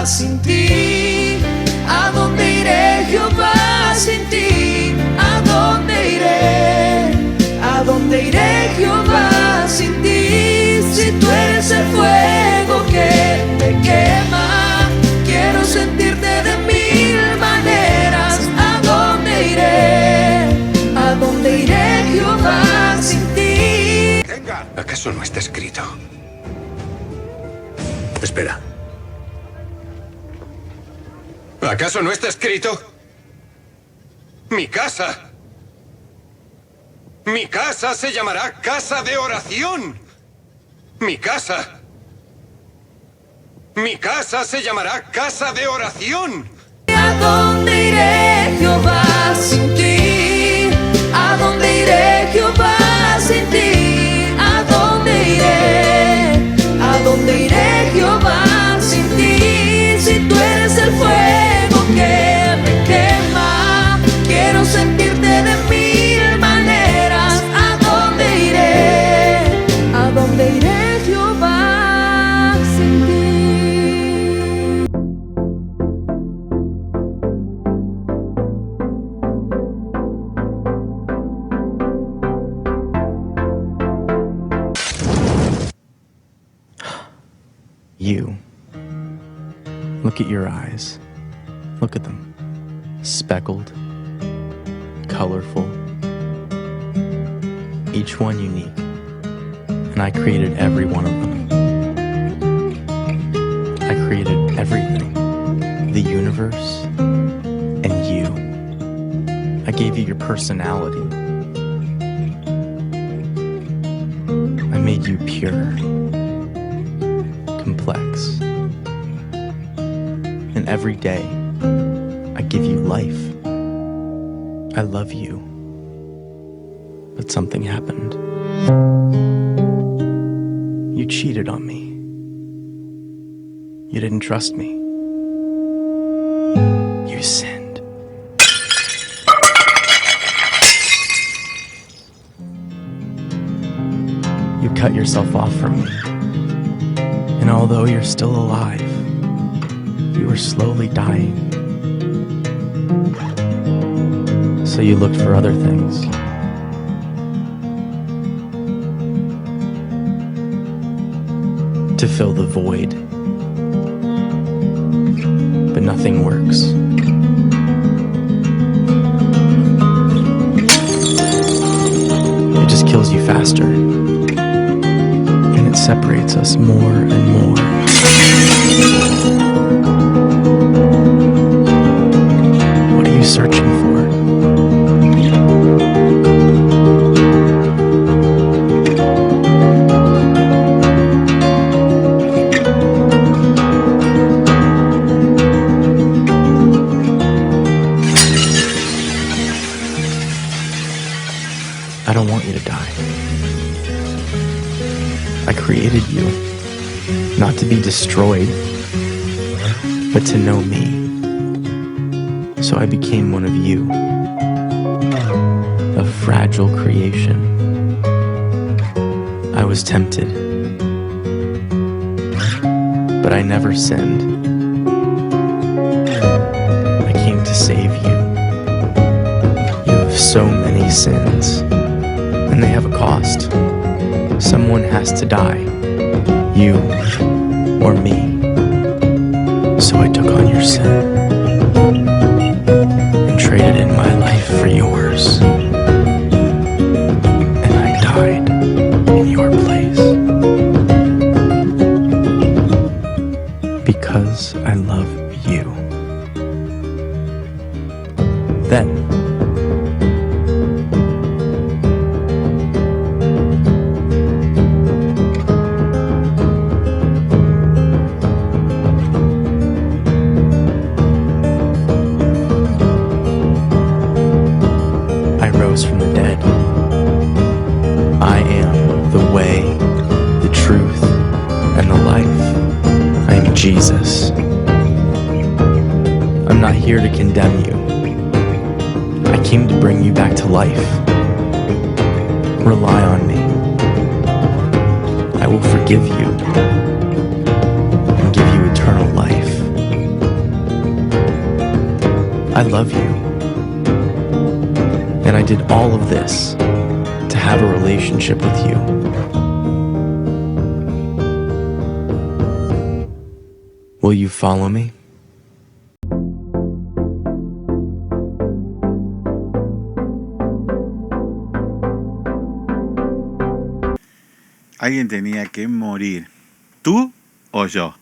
sin ti? ¿A dónde iré, Jehová, sin ti? ¿A dónde iré? ¿A dónde iré, Jehová, sin ti? Si tú eres el fuego que me quema, quiero sentirte de mil maneras. ¿A dónde iré? ¿A dónde iré, Jehová, sin ti? Venga, ¿acaso no está escrito? Espera. ¿Acaso no está escrito? Mi casa. Mi casa se llamará casa de oración. Mi casa. Mi casa se llamará casa de oración. ¿A dónde iré, Jehová, sin ti? ¿A dónde iré, Jehová, sin ti? ¿A dónde iré? ¿A dónde iré, Jehová, sin ti? Si tú eres el fuego que me quema, quiero sentirte de mil maneras. ¿A dónde iré? ¿A dónde iré, Jehová, sin ti? You. Look at your eyes. Look at them. Speckled, colorful, each one unique. And I created every one of them. I created everything. The universe and you. I gave you your personality. I made you pure, complex. And every day, I give you life. I love you. But something happened. You cheated on me. You didn't trust me. You sinned. You cut yourself off from me. And although you're still alive, you were slowly dying. So you looked for other things. To fill the void. But nothing works. It just kills you faster. And it separates us more and more. What are you searching for? I don't want you to die. I created you, not to be destroyed, but to know me. So I became one of you, a fragile creation. I was tempted, but I never sinned. I came to save you. You have so many sins, and they have a cost. Someone has to die, you or me. So I took on your sin and traded in my life for yours. And I died in your place. Because I love you. Then from the dead. I am the way, the truth, and the life. I am Jesus. I'm not here to condemn you. I came to bring you back to life. Rely on me. I will forgive you and give you eternal life. I love you. And I did all of this to have a relationship with you. Will you follow me? Alguien tenía que morir, tú o yo.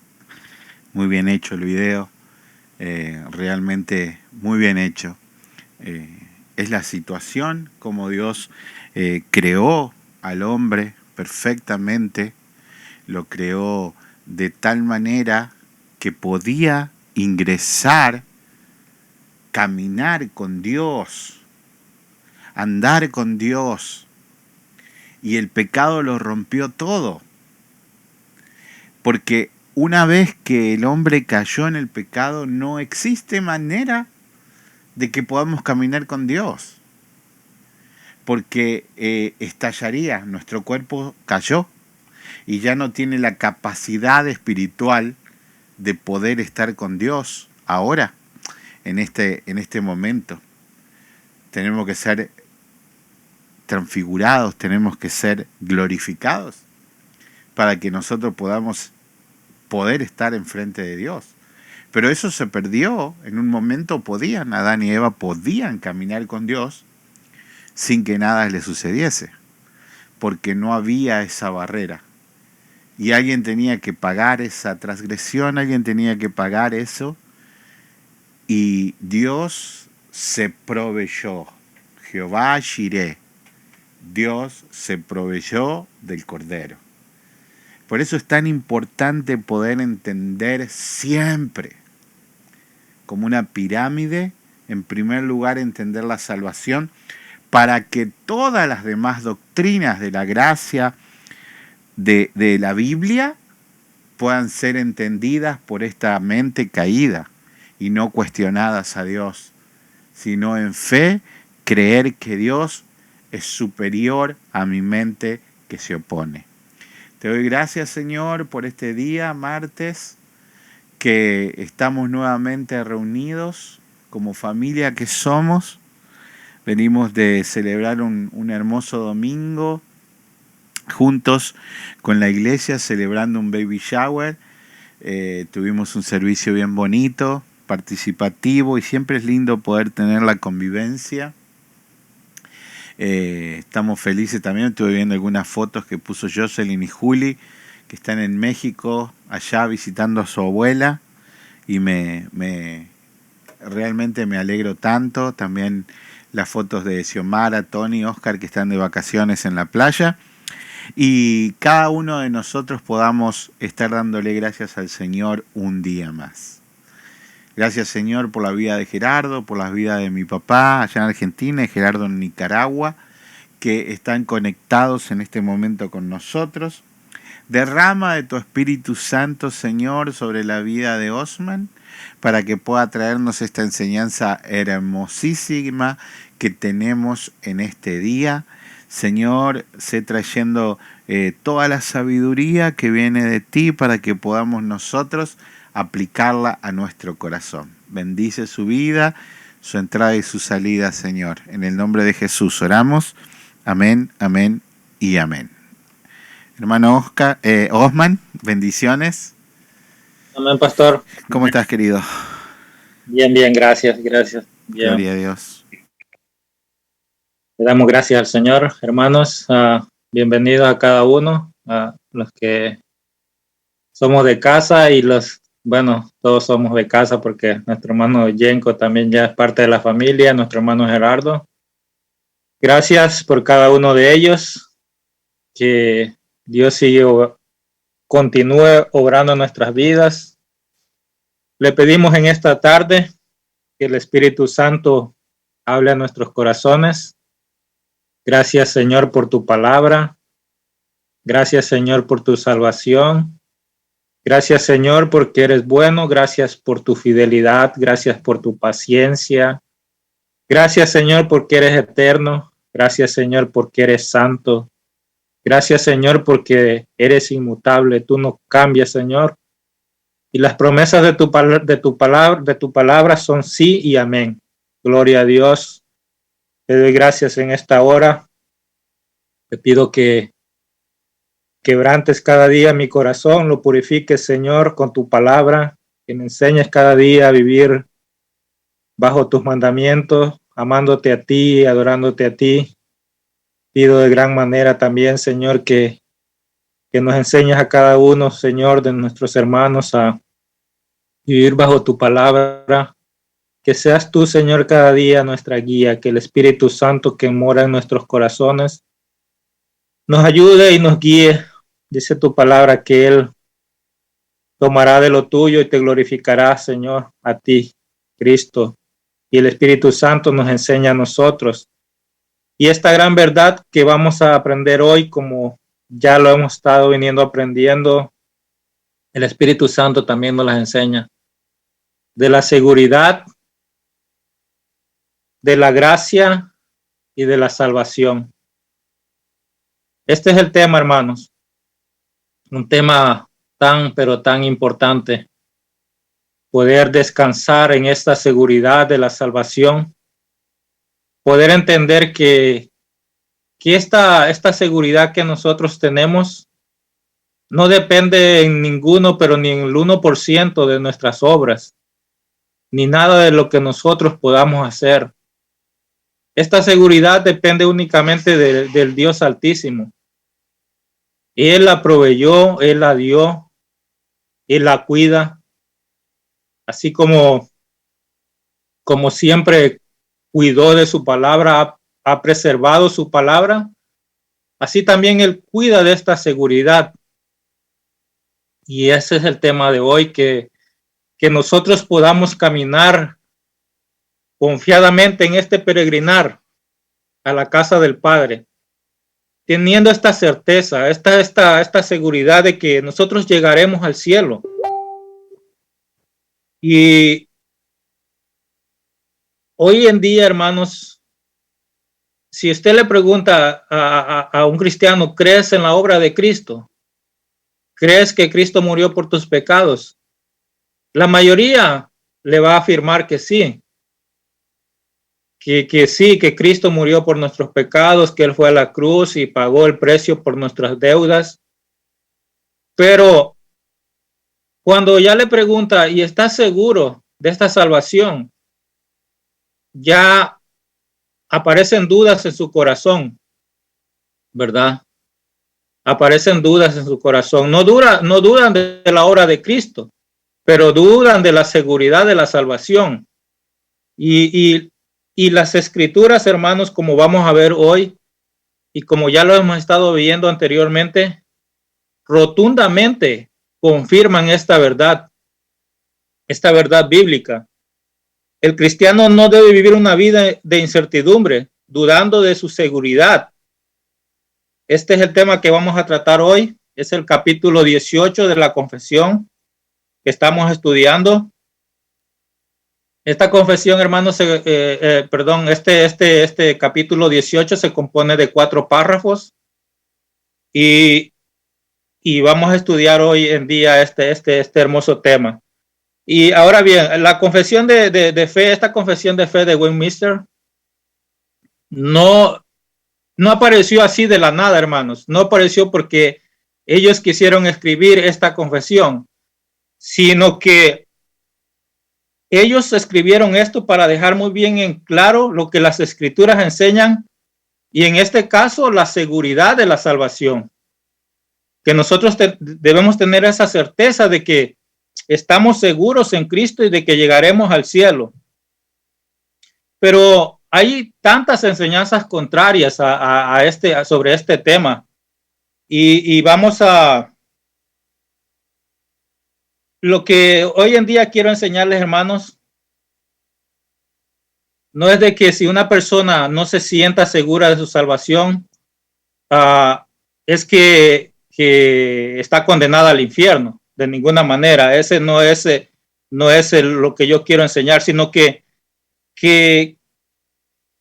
Muy bien hecho el video, realmente muy bien hecho. Es la situación como Dios creó al hombre perfectamente, lo creó de tal manera que podía ingresar, caminar con Dios, andar con Dios. Y el pecado lo rompió todo. Porque una vez que el hombre cayó en el pecado, no existe manera de que podamos caminar con Dios. Porque estallaría, nuestro cuerpo cayó y ya no tiene la capacidad espiritual de poder estar con Dios ahora, en este momento. Tenemos que ser transfigurados, tenemos que ser glorificados para que nosotros poder estar enfrente de Dios. Pero eso se perdió. En un momento Adán y Eva podían caminar con Dios sin que nada les sucediese, porque no había esa barrera. Y alguien tenía que pagar esa transgresión, alguien tenía que pagar eso, y Dios se proveyó. Jehová Jireh, Dios se proveyó del Cordero. Por eso es tan importante poder entender siempre, como una pirámide, en primer lugar entender la salvación, para que todas las demás doctrinas de la gracia de la Biblia puedan ser entendidas por esta mente caída y no cuestionadas a Dios, sino en fe creer que Dios es superior a mi mente que se opone. Te doy gracias, Señor, por este día, martes, que estamos nuevamente reunidos como familia que somos. Venimos de celebrar un hermoso domingo juntos con la iglesia, celebrando un baby shower. Tuvimos un servicio bien bonito, participativo, y siempre es lindo poder tener la convivencia. Estamos felices también. Estuve viendo algunas fotos que puso Jocelyn y Juli, que están en México, allá visitando a su abuela, y realmente me alegro tanto. También las fotos de Xiomara, Tony, Oscar, que están de vacaciones en la playa, y cada uno de nosotros podamos estar dándole gracias al Señor un día más. Gracias, Señor, por la vida de Gerardo, por la vida de mi papá allá en Argentina y Gerardo en Nicaragua, que están conectados en este momento con nosotros. Derrama de tu Espíritu Santo, Señor, sobre la vida de Osman, para que pueda traernos esta enseñanza hermosísima que tenemos en este día. Señor, sé trayendo toda la sabiduría que viene de ti para que podamos nosotros aplicarla a nuestro corazón. Bendice su vida, su entrada y su salida, Señor. En el nombre de Jesús oramos. Amén, amén y amén. Hermano Osman, bendiciones. Amén, pastor. ¿Cómo estás, querido? Bien, gracias. Bien. Gloria a Dios. Le damos gracias al Señor, hermanos. Bienvenidos a cada uno, a los que somos de casa y todos somos de casa porque nuestro hermano Yenko también ya es parte de la familia, nuestro hermano Gerardo. Gracias por cada uno de ellos, que Dios continúe obrando en nuestras vidas. Le pedimos en esta tarde que el Espíritu Santo hable a nuestros corazones. Gracias, Señor, por tu palabra. Gracias, Señor, por tu salvación. Gracias, Señor, porque eres bueno. Gracias por tu fidelidad. Gracias por tu paciencia. Gracias, Señor, porque eres eterno. Gracias, Señor, porque eres santo. Gracias, Señor, porque eres inmutable. Tú no cambias, Señor. Y las promesas de tu palabra son sí y amén. Gloria a Dios. Te doy gracias en esta hora. Te pido que quebrantes cada día mi corazón, lo purifiques, Señor, con tu palabra, que me enseñes cada día a vivir bajo tus mandamientos, amándote a ti, adorándote a ti. Pido de gran manera también, Señor, que nos enseñes a cada uno, Señor, de nuestros hermanos a vivir bajo tu palabra. Que seas tú, Señor, cada día nuestra guía, que el Espíritu Santo que mora en nuestros corazones nos ayude y nos guíe. Dice tu palabra que Él tomará de lo tuyo y te glorificará, Señor, a ti, Cristo. Y el Espíritu Santo nos enseña a nosotros. Y esta gran verdad que vamos a aprender hoy, como ya lo hemos estado viniendo aprendiendo, el Espíritu Santo también nos las enseña. De la seguridad, de la gracia y de la salvación. Este es el tema, hermanos. Un tema tan, pero tan importante. Poder descansar en esta seguridad de la salvación. Poder entender que esta seguridad que nosotros tenemos no depende en ninguno, pero ni en el 1% de nuestras obras, ni nada de lo que nosotros podamos hacer. Esta seguridad depende únicamente del Dios Altísimo. Él la proveyó, Él la dio, Él la cuida, así como siempre cuidó de su palabra, ha preservado su palabra, así también Él cuida de esta seguridad. Y ese es el tema de hoy, que nosotros podamos caminar confiadamente en este peregrinar a la casa del Padre, teniendo esta certeza, esta seguridad de que nosotros llegaremos al cielo. Y hoy en día, hermanos, si usted le pregunta a un cristiano, ¿crees en la obra de Cristo? ¿Crees que Cristo murió por tus pecados? La mayoría le va a afirmar que sí. Que sí, que Cristo murió por nuestros pecados, que Él fue a la cruz y pagó el precio por nuestras deudas. Pero cuando ya le pregunta, ¿y estás seguro de esta salvación? Ya aparecen dudas en su corazón, ¿verdad? Aparecen dudas en su corazón. No dudan de la obra de Cristo, pero dudan de la seguridad de la salvación. Y las escrituras, hermanos, como vamos a ver hoy, y como ya lo hemos estado viendo anteriormente, rotundamente confirman esta verdad bíblica. El cristiano no debe vivir una vida de incertidumbre, dudando de su seguridad. Este es el tema que vamos a tratar hoy. Es el capítulo 18 de la confesión que estamos estudiando. Esta confesión, hermanos, este capítulo 18 se compone de 4 párrafos y vamos a estudiar hoy en día este hermoso tema. Y ahora bien, la confesión de fe, esta confesión de fe de Westminster no apareció así de la nada, hermanos. No apareció porque ellos quisieron escribir esta confesión, sino que ellos escribieron esto para dejar muy bien en claro lo que las escrituras enseñan, y en este caso la seguridad de la salvación. Que nosotros debemos tener esa certeza de que estamos seguros en Cristo y de que llegaremos al cielo. Pero hay tantas enseñanzas contrarias sobre este tema, y vamos a... Lo que hoy en día quiero enseñarles, hermanos, no es de que si una persona no se sienta segura de su salvación, es que está condenada al infierno. De ninguna manera. Ese no es lo que yo quiero enseñar, sino que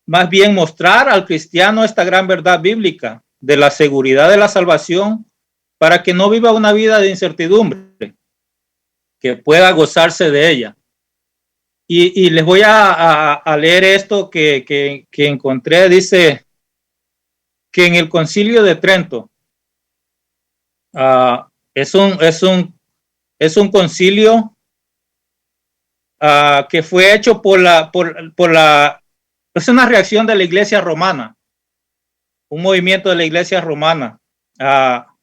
más bien mostrar al cristiano esta gran verdad bíblica de la seguridad de la salvación, para que no viva una vida de incertidumbre, que pueda gozarse de ella. Y les voy a leer esto que encontré. Dice que en el Concilio de Trento es un concilio que fue hecho es una reacción de la Iglesia romana, un movimiento de la Iglesia romana a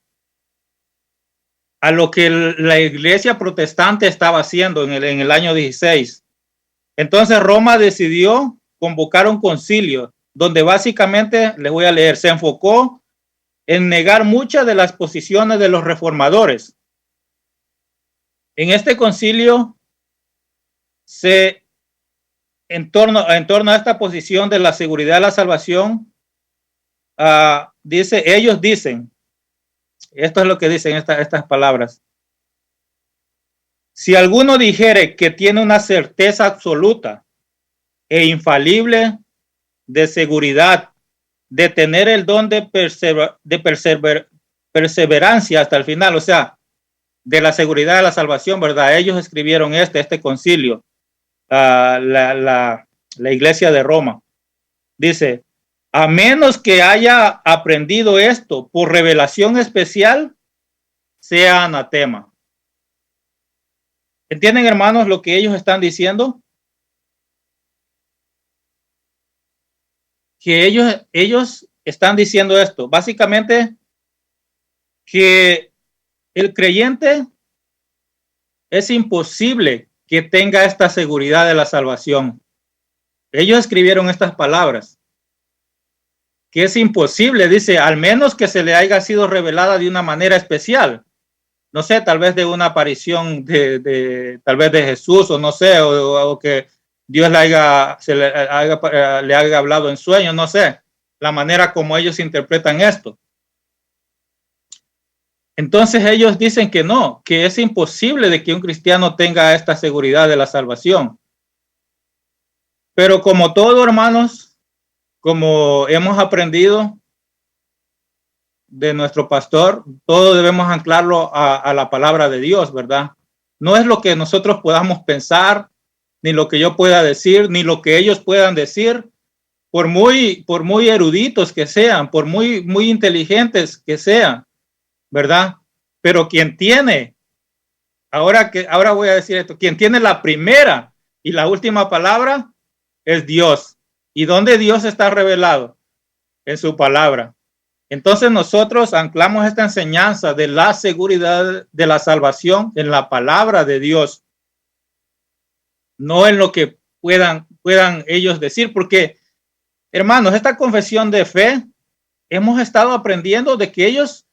lo que la Iglesia protestante estaba haciendo en el año 16. Entonces Roma decidió convocar un concilio donde básicamente, les voy a leer, se enfocó en negar muchas de las posiciones de los reformadores. En este concilio, en torno a esta posición de la seguridad de la salvación, ellos dicen, esto es lo que dicen estas palabras: si alguno dijere que tiene una certeza absoluta e infalible de seguridad, de tener el don de perseverancia hasta el final, o sea, de la seguridad de la salvación, ¿verdad? Ellos escribieron este concilio, la Iglesia de Roma. Dice, a menos que haya aprendido esto por revelación especial, sea anatema. ¿Entienden, hermanos, lo que ellos están diciendo? Que ellos están diciendo esto, básicamente, que el creyente es imposible que tenga esta seguridad de la salvación. Ellos escribieron estas palabras, que es imposible, dice, al menos que se le haya sido revelada de una manera especial. No sé, tal vez de una aparición tal vez de Jesús, o no sé, o que Dios le haya hablado en sueños, no sé, la manera como ellos interpretan esto. Entonces ellos dicen que no, que es imposible de que un cristiano tenga esta seguridad de la salvación. Pero como todo, hermanos, como hemos aprendido de nuestro pastor, todo debemos anclarlo a la palabra de Dios, ¿verdad? No es lo que nosotros podamos pensar, ni lo que yo pueda decir, ni lo que ellos puedan decir, por muy eruditos que sean, por muy inteligentes que sean, ¿verdad? Pero quien tiene, ahora voy a decir esto, quien tiene la primera y la última palabra es Dios. ¿Y dónde Dios está revelado? En su palabra. Entonces nosotros anclamos esta enseñanza de la seguridad de la salvación en la palabra de Dios, no en lo que puedan ellos decir, porque, hermanos, esta confesión de fe, hemos estado aprendiendo de que ellos,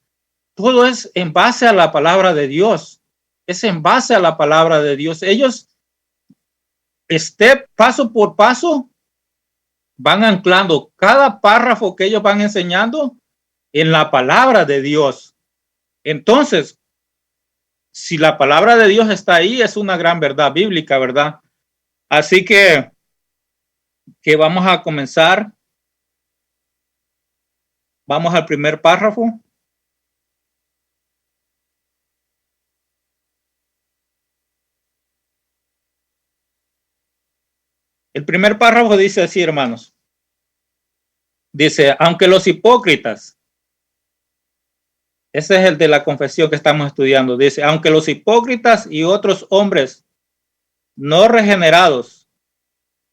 todo es en base a la palabra de Dios, es en base a la palabra de Dios. Ellos, paso por paso, van anclando cada párrafo que ellos van enseñando en la palabra de Dios. Entonces, si la palabra de Dios está ahí, es una gran verdad bíblica, ¿verdad? Así que vamos a comenzar. Vamos al primer párrafo. El primer párrafo dice así, hermanos. Dice, aunque los hipócritas, ese es el de la confesión que estamos estudiando, dice, aunque los hipócritas y otros hombres no regenerados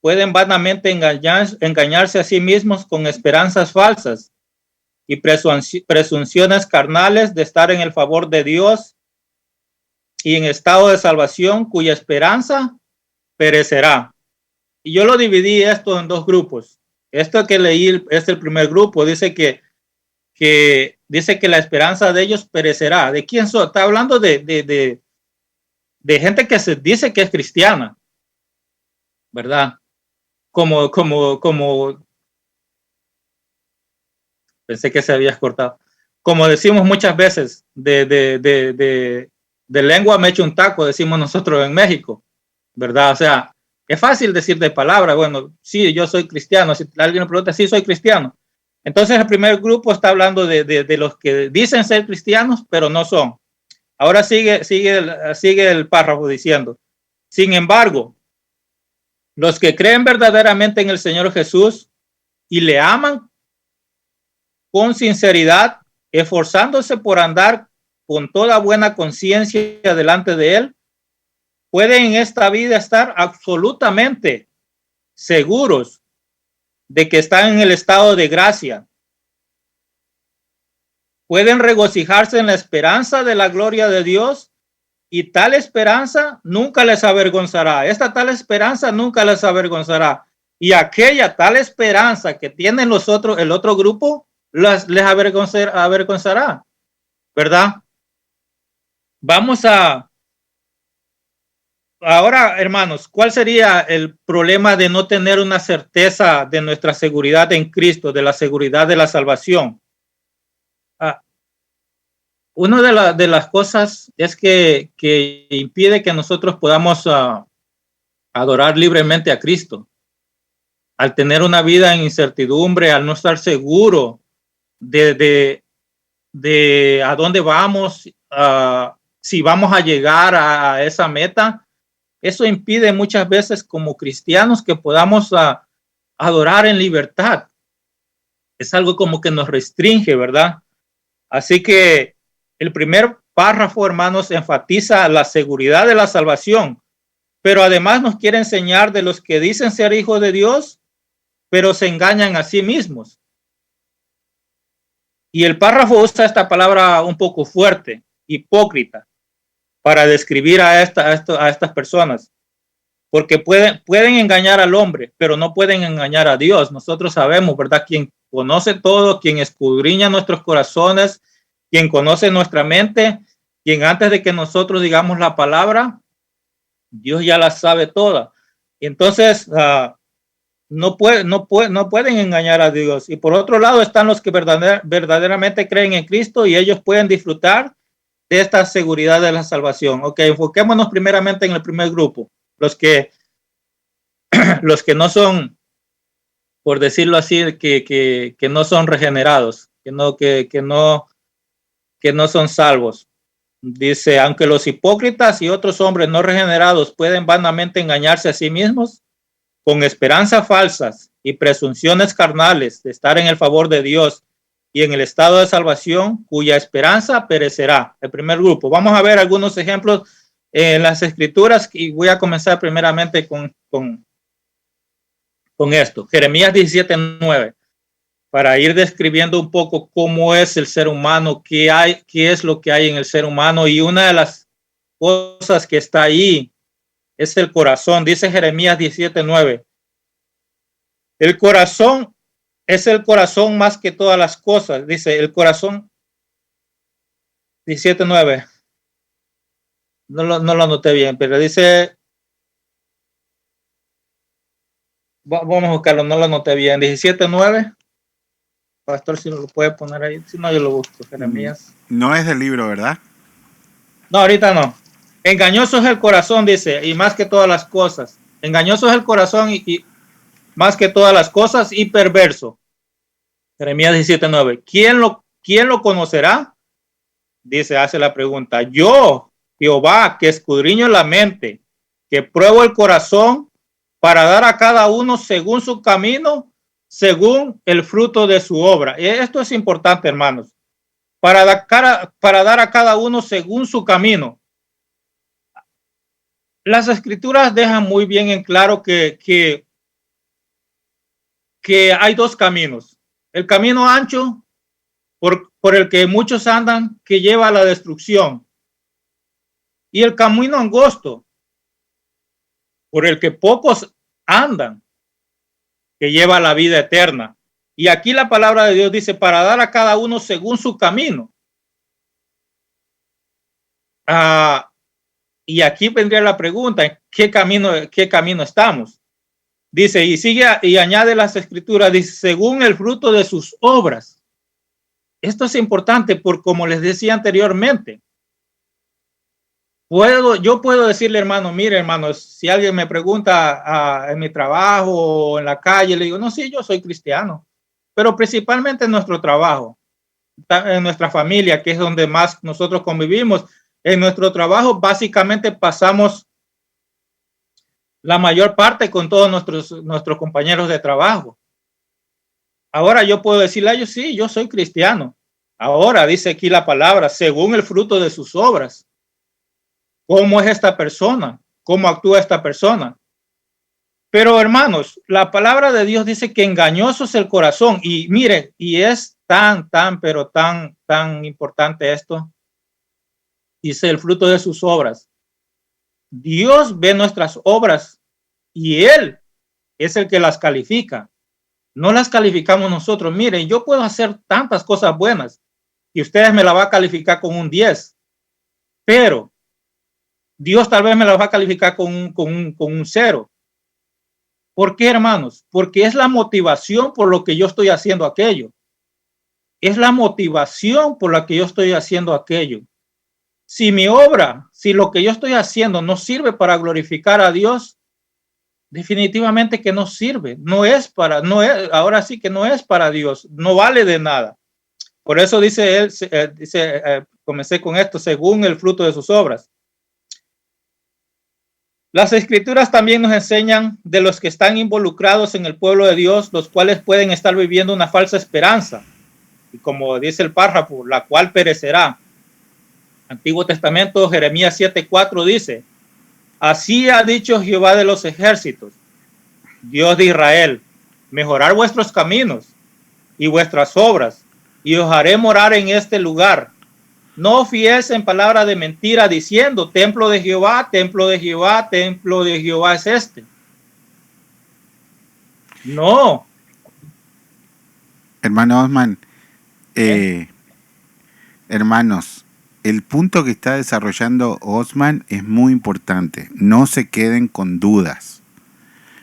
pueden vanamente engañarse a sí mismos con esperanzas falsas y presunciones carnales de estar en el favor de Dios y en estado de salvación, cuya esperanza perecerá. Y yo lo dividí esto en dos grupos. Esto que leí es el primer grupo. Dice que dice que la esperanza de ellos perecerá. ¿De quién son? Está hablando de gente que se dice que es cristiana, ¿verdad? Como pensé que se había cortado. Como decimos muchas veces, de lengua me echo un taco, decimos nosotros en México, ¿verdad? O sea, es fácil decir de palabra, bueno, sí, yo soy cristiano. Si alguien me pregunta, sí, soy cristiano. Entonces el primer grupo está hablando de los que dicen ser cristianos, pero no son. Ahora sigue el párrafo diciendo, sin embargo, Los que creen verdaderamente en el Señor Jesús y le aman con sinceridad, esforzándose por andar con toda buena conciencia delante de Él, pueden en esta vida estar absolutamente seguros de que están en el estado de gracia. Pueden regocijarse en la esperanza de la gloria de Dios, y tal esperanza nunca les avergonzará. Esta tal esperanza nunca les avergonzará. Y aquella tal esperanza que tienen el otro grupo les avergonzará, ¿verdad? Vamos a... Ahora, hermanos, ¿cuál sería el problema de no tener una certeza de nuestra seguridad en Cristo, de la seguridad de la salvación? Una de las cosas es que impide que nosotros podamos adorar libremente a Cristo. Al tener una vida en incertidumbre, al no estar seguro de a dónde vamos, si vamos a llegar a esa meta, eso impide muchas veces como cristianos que podamos adorar en libertad. Es algo como que nos restringe, ¿verdad? Así que el primer párrafo, hermanos, enfatiza la seguridad de la salvación, pero además nos quiere enseñar de los que dicen ser hijos de Dios, pero se engañan a sí mismos. Y el párrafo usa esta palabra un poco fuerte, hipócrita, para describir a estas personas, porque pueden engañar al hombre, pero no pueden engañar a Dios. Nosotros sabemos, ¿verdad? Quien conoce todo, quien escudriña nuestros corazones, quien conoce nuestra mente, quien antes de que nosotros digamos la palabra, Dios ya la sabe toda. Y entonces no pueden engañar a Dios. Y por otro lado están los que verdaderamente creen en Cristo y ellos pueden disfrutar de esta seguridad de la salvación. Ok, enfoquémonos primeramente en el primer grupo, los que no son, por decirlo así, que no son regenerados, que no son salvos. Dice, aunque los hipócritas y otros hombres no regenerados pueden vanamente engañarse a sí mismos con esperanzas falsas y presunciones carnales de estar en el favor de Dios y en el estado de salvación, cuya esperanza perecerá. El primer grupo. Vamos a ver algunos ejemplos en las escrituras y voy a comenzar primeramente con esto. Jeremías 17:9. Para ir describiendo un poco cómo es el ser humano, qué es lo que hay en el ser humano. Y una de las cosas que está ahí es el corazón. Dice Jeremías 17:9. El corazón es el corazón más que todas las cosas. Dice el corazón 17:9. No lo anoté bien, pero dice... Vamos a buscarlo, no lo anoté bien. 17:9. Pastor, si lo puede poner ahí. Si no, yo lo busco. Jeremías. No es del libro, ¿verdad? No, ahorita no. Engañoso es el corazón, dice, y más que todas las cosas. Engañoso es el corazón y más que todas las cosas y perverso. Jeremías 17:9. ¿Quién lo conocerá? Dice, hace la pregunta. Yo, Jehová, que escudriño la mente, que pruebo el corazón para dar a cada uno según su camino, según el fruto de su obra. Esto es importante, hermanos. Para dar a cada uno según su camino. Las escrituras dejan muy bien en claro que hay dos caminos. El camino ancho, por el que muchos andan, que lleva a la destrucción. Y el camino angosto, por el que pocos andan, que lleva a la vida eterna. Y aquí la palabra de Dios dice, para dar a cada uno según su camino. Y aquí vendría la pregunta, ¿qué camino estamos? Dice, y sigue y añade las escrituras, dice, según el fruto de sus obras. Esto es importante porque, como les decía anteriormente, yo puedo decirle, hermano, mire, hermano, si alguien me pregunta en mi trabajo o en la calle, le digo, no, sí, yo soy cristiano, pero principalmente en nuestro trabajo, en nuestra familia, que es donde más nosotros convivimos. En nuestro trabajo básicamente pasamos la mayor parte con todos nuestros compañeros de trabajo. Ahora yo puedo decirle a ellos, sí, yo soy cristiano. Ahora dice aquí la palabra, según el fruto de sus obras. ¿Cómo es esta persona? ¿Cómo actúa esta persona? Pero hermanos, la palabra de Dios dice que engañoso es el corazón. Y miren, y es pero tan importante esto. Dice el fruto de sus obras. Dios ve nuestras obras y Él es el que las califica. No las calificamos nosotros. Miren, yo puedo hacer tantas cosas buenas y ustedes me la van a calificar con un 10, pero Dios tal vez me la va a calificar con un 0. ¿Por qué, hermanos? Porque es la motivación por lo que yo estoy haciendo aquello. Es la motivación por la que yo estoy haciendo aquello. Si mi obra, si lo que yo estoy haciendo no sirve para glorificar a Dios, definitivamente que no sirve. Ahora sí que no es para Dios, no vale de nada. Por eso dice él, comencé con esto, según el fruto de sus obras. Las escrituras también nos enseñan de los que están involucrados en el pueblo de Dios, los cuales pueden estar viviendo una falsa esperanza. Y como dice el párrafo, la cual perecerá. Antiguo Testamento, Jeremías 7:4 dice, así ha dicho Jehová de los ejércitos, Dios de Israel, mejorar vuestros caminos y vuestras obras, y os haré morar en este lugar. No fiéis en palabra de mentira diciendo, templo de Jehová, templo de Jehová, templo de Jehová es este. No. Hermano Osman, hermanos, el punto que está desarrollando Osman es muy importante. No se queden con dudas.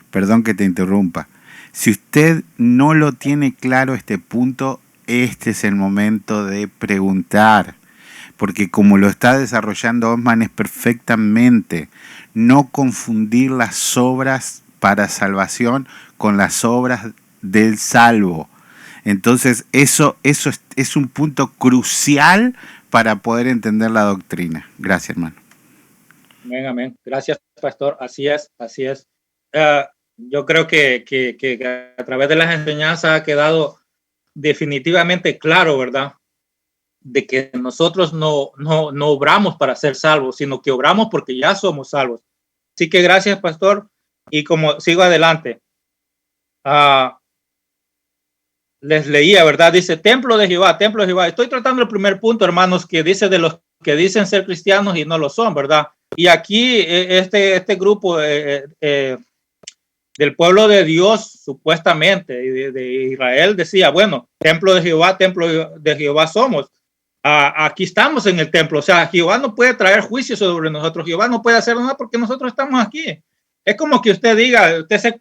Perdón que te interrumpa. Si usted no lo tiene claro este punto, este es el momento de preguntar. Porque como lo está desarrollando Osman es perfectamente no confundir las obras para salvación con las obras del salvo. Entonces eso es un punto crucial para poder entender la doctrina. Gracias, hermano. Amén, amén. Gracias, pastor. Así es, así es. Yo creo que a través de las enseñanzas ha quedado definitivamente claro, ¿verdad? De que nosotros no obramos para ser salvos, sino que obramos porque ya somos salvos. Así que gracias, pastor. Y como sigo adelante, les leía, ¿verdad? Dice, templo de Jehová, templo de Jehová. Estoy tratando el primer punto, hermanos, que dice de los que dicen ser cristianos y no lo son, ¿verdad? Y aquí este grupo del pueblo de Dios, supuestamente, de Israel, decía, bueno, templo de Jehová somos. Aquí estamos en el templo, o sea, Jehová no puede traer juicio sobre nosotros, Jehová no puede hacer nada porque nosotros estamos aquí. Es como que usted diga, usted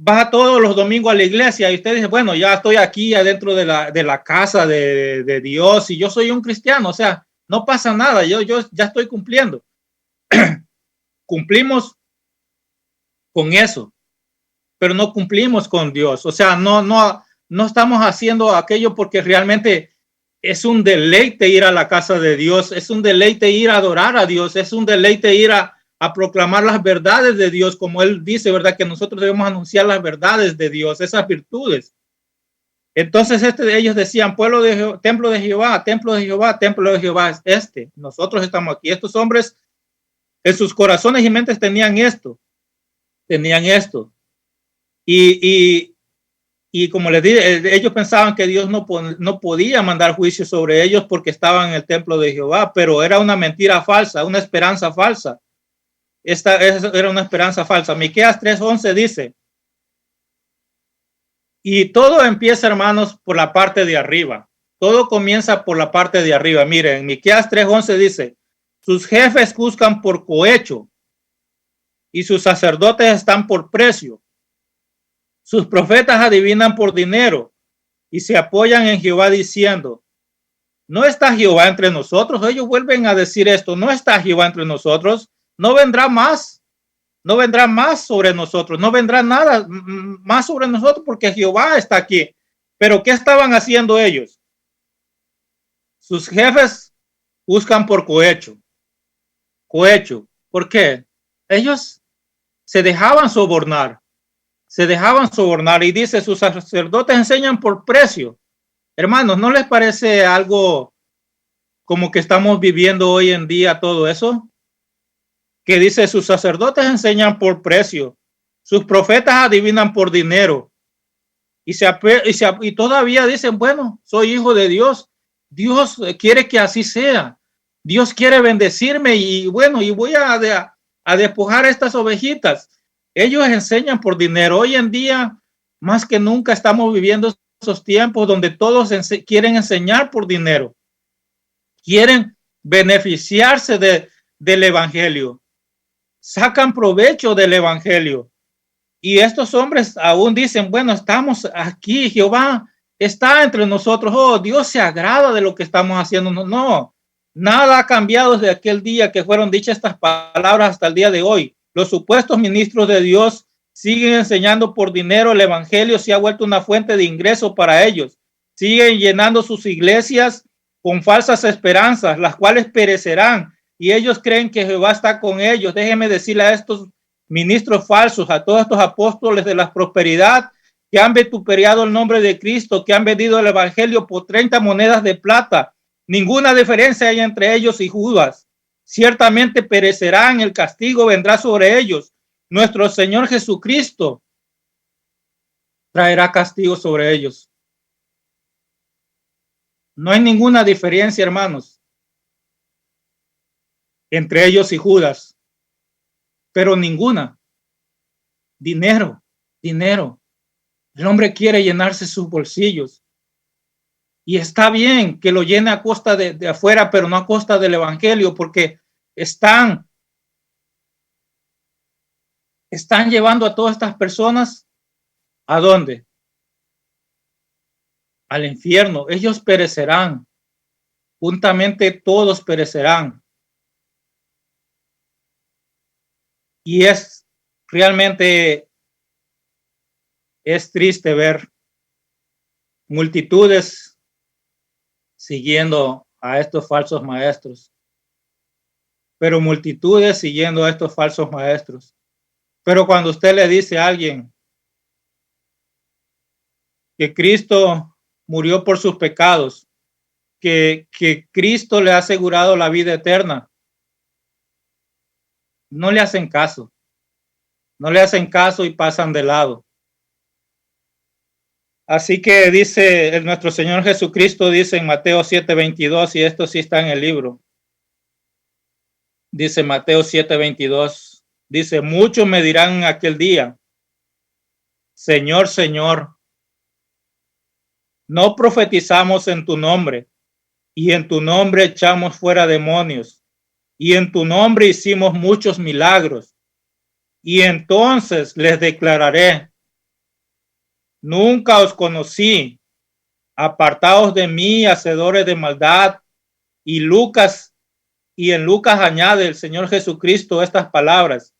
va todos los domingos a la iglesia y usted dice, bueno, ya estoy aquí adentro de la casa de Dios y yo soy un cristiano, o sea, no pasa nada, yo ya estoy cumpliendo. Cumplimos con eso, pero no cumplimos con Dios, o sea, no estamos haciendo aquello porque realmente es un deleite ir a la casa de Dios, es un deleite ir a adorar a Dios, es un deleite ir a proclamar las verdades de Dios, como él dice, ¿verdad? Que nosotros debemos anunciar las verdades de Dios, esas virtudes. Entonces ellos decían, templo de Jehová, templo de Jehová, templo de Jehová es este. Nosotros estamos aquí. Estos hombres en sus corazones y mentes tenían esto. Y como les dije, ellos pensaban que Dios no podía mandar juicio sobre ellos porque estaban en el templo de Jehová, pero era una mentira falsa, una esperanza falsa. Esta era una esperanza falsa. Miqueas 3:11 dice, y todo empieza, hermanos, por la parte de arriba. Todo comienza por la parte de arriba. Miren, Miqueas 3:11 dice, sus jefes juzgan por cohecho y sus sacerdotes están por precio. Sus profetas adivinan por dinero y se apoyan en Jehová diciendo, ¿no está Jehová entre nosotros? Ellos vuelven a decir esto, ¿no está Jehová entre nosotros? No vendrá más sobre nosotros, no vendrá nada más sobre nosotros porque Jehová está aquí. Pero ¿qué estaban haciendo ellos? Sus jefes buscan por cohecho. ¿Por qué? Ellos se dejaban sobornar. Se dejaban sobornar y dice, sus sacerdotes enseñan por precio. Hermanos, ¿no les parece algo como que estamos viviendo hoy en día todo eso? Que dice, sus sacerdotes enseñan por precio, sus profetas adivinan por dinero. Y todavía dicen, bueno, soy hijo de Dios. Dios quiere que así sea. Dios quiere bendecirme y bueno, y voy a despojar a estas ovejitas. Ellos enseñan por dinero. Hoy en día, más que nunca, estamos viviendo esos tiempos donde todos quieren enseñar por dinero. Quieren beneficiarse del evangelio. Sacan provecho del evangelio. Y estos hombres aún dicen, bueno, estamos aquí, Jehová está entre nosotros. Oh, Dios se agrada de lo que estamos haciendo. No, nada ha cambiado desde aquel día que fueron dichas estas palabras hasta el día de hoy. Los supuestos ministros de Dios siguen enseñando por dinero. El evangelio se ha vuelto una fuente de ingreso para ellos. Siguen llenando sus iglesias con falsas esperanzas, las cuales perecerán. Y ellos creen que Jehová está con ellos. Déjenme decirle a estos ministros falsos, a todos estos apóstoles de la prosperidad que han vituperiado el nombre de Cristo, que han vendido el evangelio por 30 monedas de plata. Ninguna diferencia hay entre ellos y Judas. Ciertamente perecerán, el castigo vendrá sobre ellos. Nuestro Señor Jesucristo traerá castigo sobre ellos. No hay ninguna diferencia, hermanos, entre ellos y Judas. Pero ninguna. Dinero, dinero. El hombre quiere llenarse sus bolsillos. Y está bien que lo llene a costa de afuera, pero no a costa del evangelio, porque están llevando a todas estas personas ¿a dónde? Al infierno. Ellos perecerán. Juntamente todos perecerán. Y realmente es triste ver multitudes siguiendo a estos falsos maestros, pero multitudes siguiendo a estos falsos maestros. Pero cuando usted le dice a alguien que Cristo murió por sus pecados, que Cristo le ha asegurado la vida eterna, no le hacen caso. No le hacen caso y pasan de lado. Así que dice nuestro Señor Jesucristo, dice en Mateo 7:22, y esto sí está en el libro. Dice Mateo 7:22, dice, muchos me dirán en aquel día, Señor, Señor, no profetizamos en tu nombre, y en tu nombre echamos fuera demonios, y en tu nombre hicimos muchos milagros. Y entonces les declararé, nunca os conocí, apartaos de mí, hacedores de maldad. Y en Lucas añade el Señor Jesucristo estas palabras,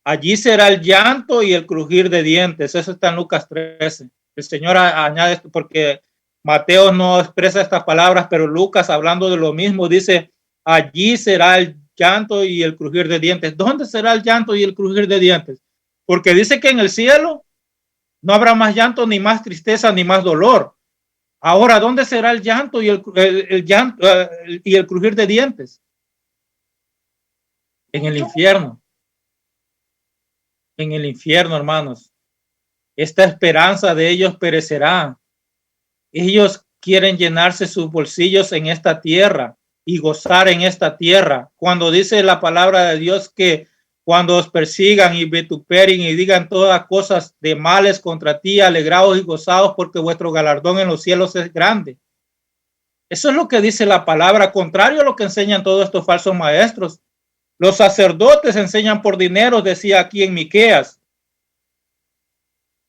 allí será el llanto y el crujir de dientes. Eso está en Lucas 13. El Señor añade esto porque Mateo no expresa estas palabras, pero Lucas, hablando de lo mismo, dice, allí será el llanto y el crujir de dientes. ¿Dónde será el llanto y el crujir de dientes? Porque dice que en el cielo no habrá más llanto, ni más tristeza, ni más dolor. Ahora, ¿dónde será el llanto y el llanto y el crujir de dientes? En el infierno. En el infierno, hermanos. Esta esperanza de ellos perecerá. Ellos quieren llenarse sus bolsillos en esta tierra y gozar en esta tierra. Cuando dice la palabra de Dios que cuando os persigan y vituperien y digan todas cosas de males contra ti, alegraos y gozaos porque vuestro galardón en los cielos es grande. Eso es lo que dice la palabra, contrario a lo que enseñan todos estos falsos maestros. Los sacerdotes enseñan por dinero, decía aquí en Miqueas.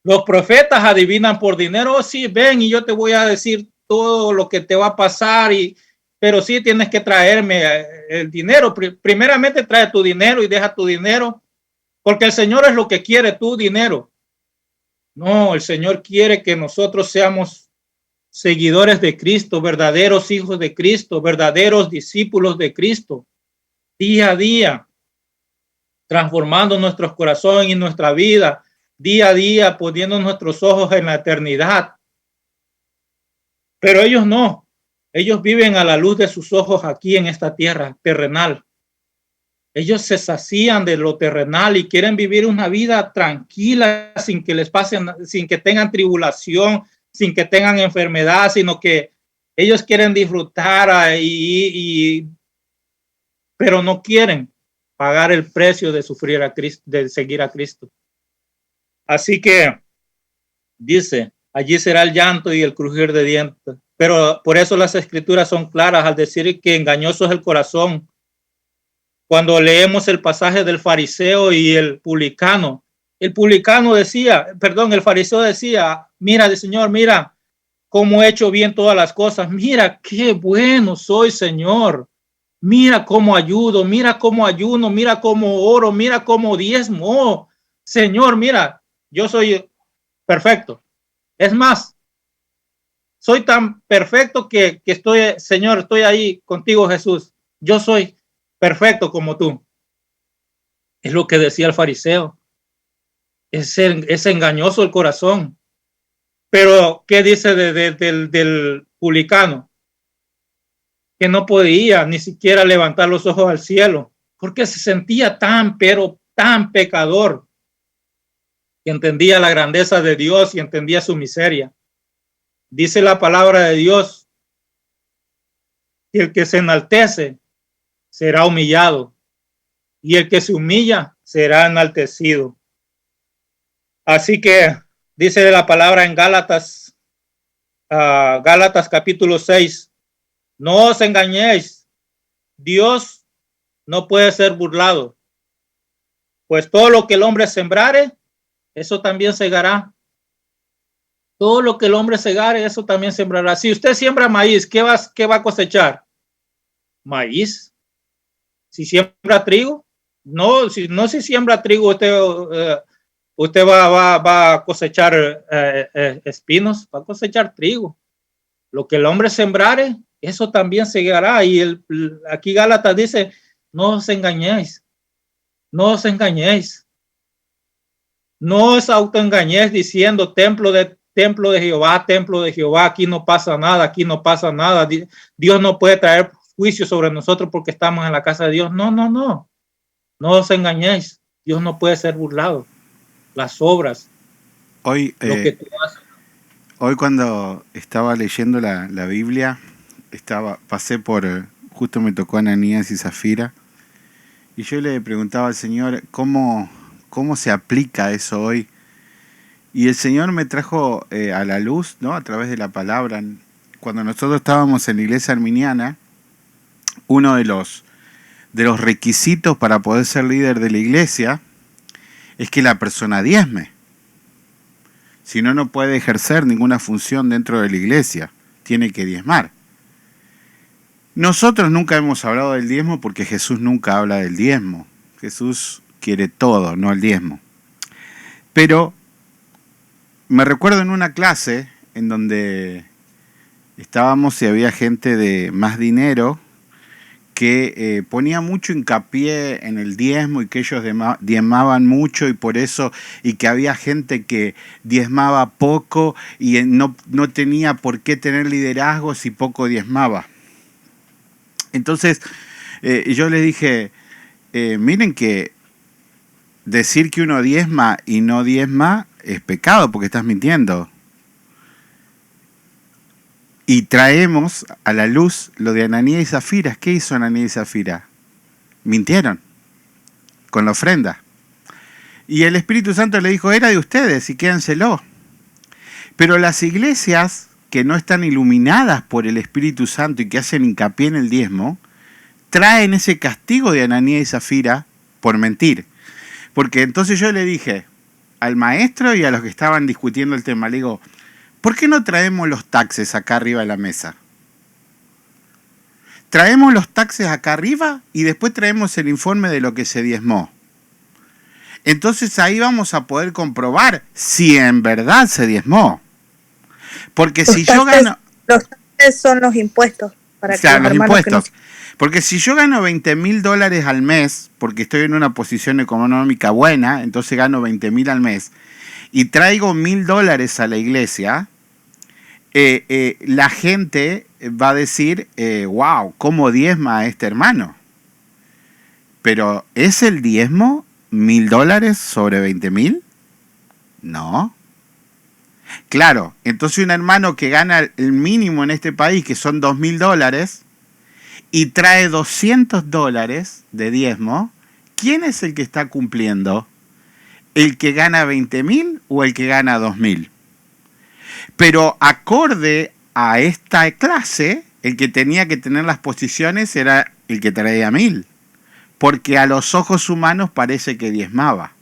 Los profetas adivinan por dinero. Oh, sí, ven y yo te voy a decir todo lo que te va a pasar, pero sí tienes que traerme el dinero. Primeramente trae tu dinero y deja tu dinero, porque el Señor es lo que quiere, tu dinero. No, el Señor quiere que nosotros seamos seguidores de Cristo, verdaderos hijos de Cristo, verdaderos discípulos de Cristo, día a día. transformando nuestros corazones y nuestra vida día a día, poniendo nuestros ojos en la eternidad. Pero ellos no. Ellos viven a la luz de sus ojos aquí en esta tierra terrenal. Ellos se sacían de lo terrenal y quieren vivir una vida tranquila, sin que les pasen, sin que tengan tribulación, sin que tengan enfermedad, sino que ellos quieren disfrutar pero no quieren pagar el precio de sufrir a Cristo, de seguir a Cristo. Así que dice, allí será el llanto y el crujir de dientes. Pero por eso las escrituras son claras al decir que engañoso es el corazón. Cuando leemos el pasaje del fariseo y el publicano decía, el fariseo decía, mira, Señor, mira cómo he hecho bien todas las cosas. Mira qué bueno soy, Señor. Mira cómo ayudo, mira cómo ayuno, mira cómo oro, mira cómo diezmo. Señor, mira, yo soy perfecto. Es más, soy tan perfecto que estoy, Señor, estoy ahí contigo, Jesús. Yo soy perfecto como tú. Es lo que decía el fariseo. Es engañoso el corazón. Pero, ¿qué dice del publicano? Que no podía ni siquiera levantar los ojos al cielo, porque se sentía tan pecador, que entendía la grandeza de Dios y entendía su miseria. Dice la palabra de Dios, que el que se enaltece será humillado, y el que se humilla será enaltecido. Así que dice la palabra en Gálatas capítulo 6, no os engañéis, Dios no puede ser burlado, pues todo lo que el hombre sembrare, eso también segará. Todo lo que el hombre segare, eso también sembrará. Si usted siembra maíz, ¿qué va a cosechar? Maíz. Si siembra trigo, si siembra trigo, usted va a cosechar espinos, va a cosechar trigo. Lo que el hombre sembrare, eso también segará. Y aquí Gálatas dice, no os engañéis, no os engañéis. No os autoengañéis diciendo templo de Jehová, aquí no pasa nada, aquí no pasa nada. Dios no puede traer juicio sobre nosotros porque estamos en la casa de Dios. No os engañéis. Dios no puede ser burlado. Las obras, Hoy, lo que tú haces. hoy cuando estaba leyendo la Biblia, pasé justo me tocó Ananías y Zafira, y yo le preguntaba al Señor cómo se aplica eso hoy. Y el Señor me trajo a la luz, ¿no? A través de la palabra. Cuando nosotros estábamos en la iglesia arminiana, uno de los requisitos para poder ser líder de la iglesia es que la persona diezme. Si no, no puede ejercer ninguna función dentro de la iglesia. Tiene que diezmar. Nosotros nunca hemos hablado del diezmo porque Jesús nunca habla del diezmo. Jesús quiere todo, no el diezmo. Pero me recuerdo en una clase en donde estábamos y había gente de más dinero que ponía mucho hincapié en el diezmo y que ellos diezmaban mucho y por eso, y que había gente que diezmaba poco y no tenía por qué tener liderazgo si poco diezmaba. Entonces yo les dije, miren que decir que uno diezma y no diezma es pecado porque estás mintiendo. Y traemos a la luz lo de Ananías y Zafira. ¿Qué hizo Ananías y Zafira? Mintieron con la ofrenda. Y el Espíritu Santo le dijo, era de ustedes y quédenselo. Pero las iglesias que no están iluminadas por el Espíritu Santo y que hacen hincapié en el diezmo, traen ese castigo de Ananías y Zafira por mentir. Porque entonces yo le dije al maestro y a los que estaban discutiendo el tema, le digo, ¿por qué no traemos los taxes acá arriba de la mesa? Traemos los taxes acá arriba y después traemos el informe de lo que se diezmó. Entonces ahí vamos a poder comprobar si en verdad se diezmó. Porque si yo gano... Los taxes son los impuestos. para O que sea, los los hermanos que impuestos. Porque si yo gano $20,000 al mes, porque estoy en una posición económica buena, entonces gano 20,000 al mes, y traigo $1,000 a la iglesia, la gente va a decir, wow, ¿cómo diezma a este hermano? Pero ¿es el diezmo $1,000 sobre 20,000? No. Claro, entonces un hermano que gana el mínimo en este país, que son $2,000, y trae $200 de diezmo, ¿quién es el que está cumpliendo? ¿El que gana 20,000 o el que gana 2,000? Pero acorde a esta clase, el que tenía que tener las posiciones era el que traía 1,000, porque a los ojos humanos parece que diezmaba.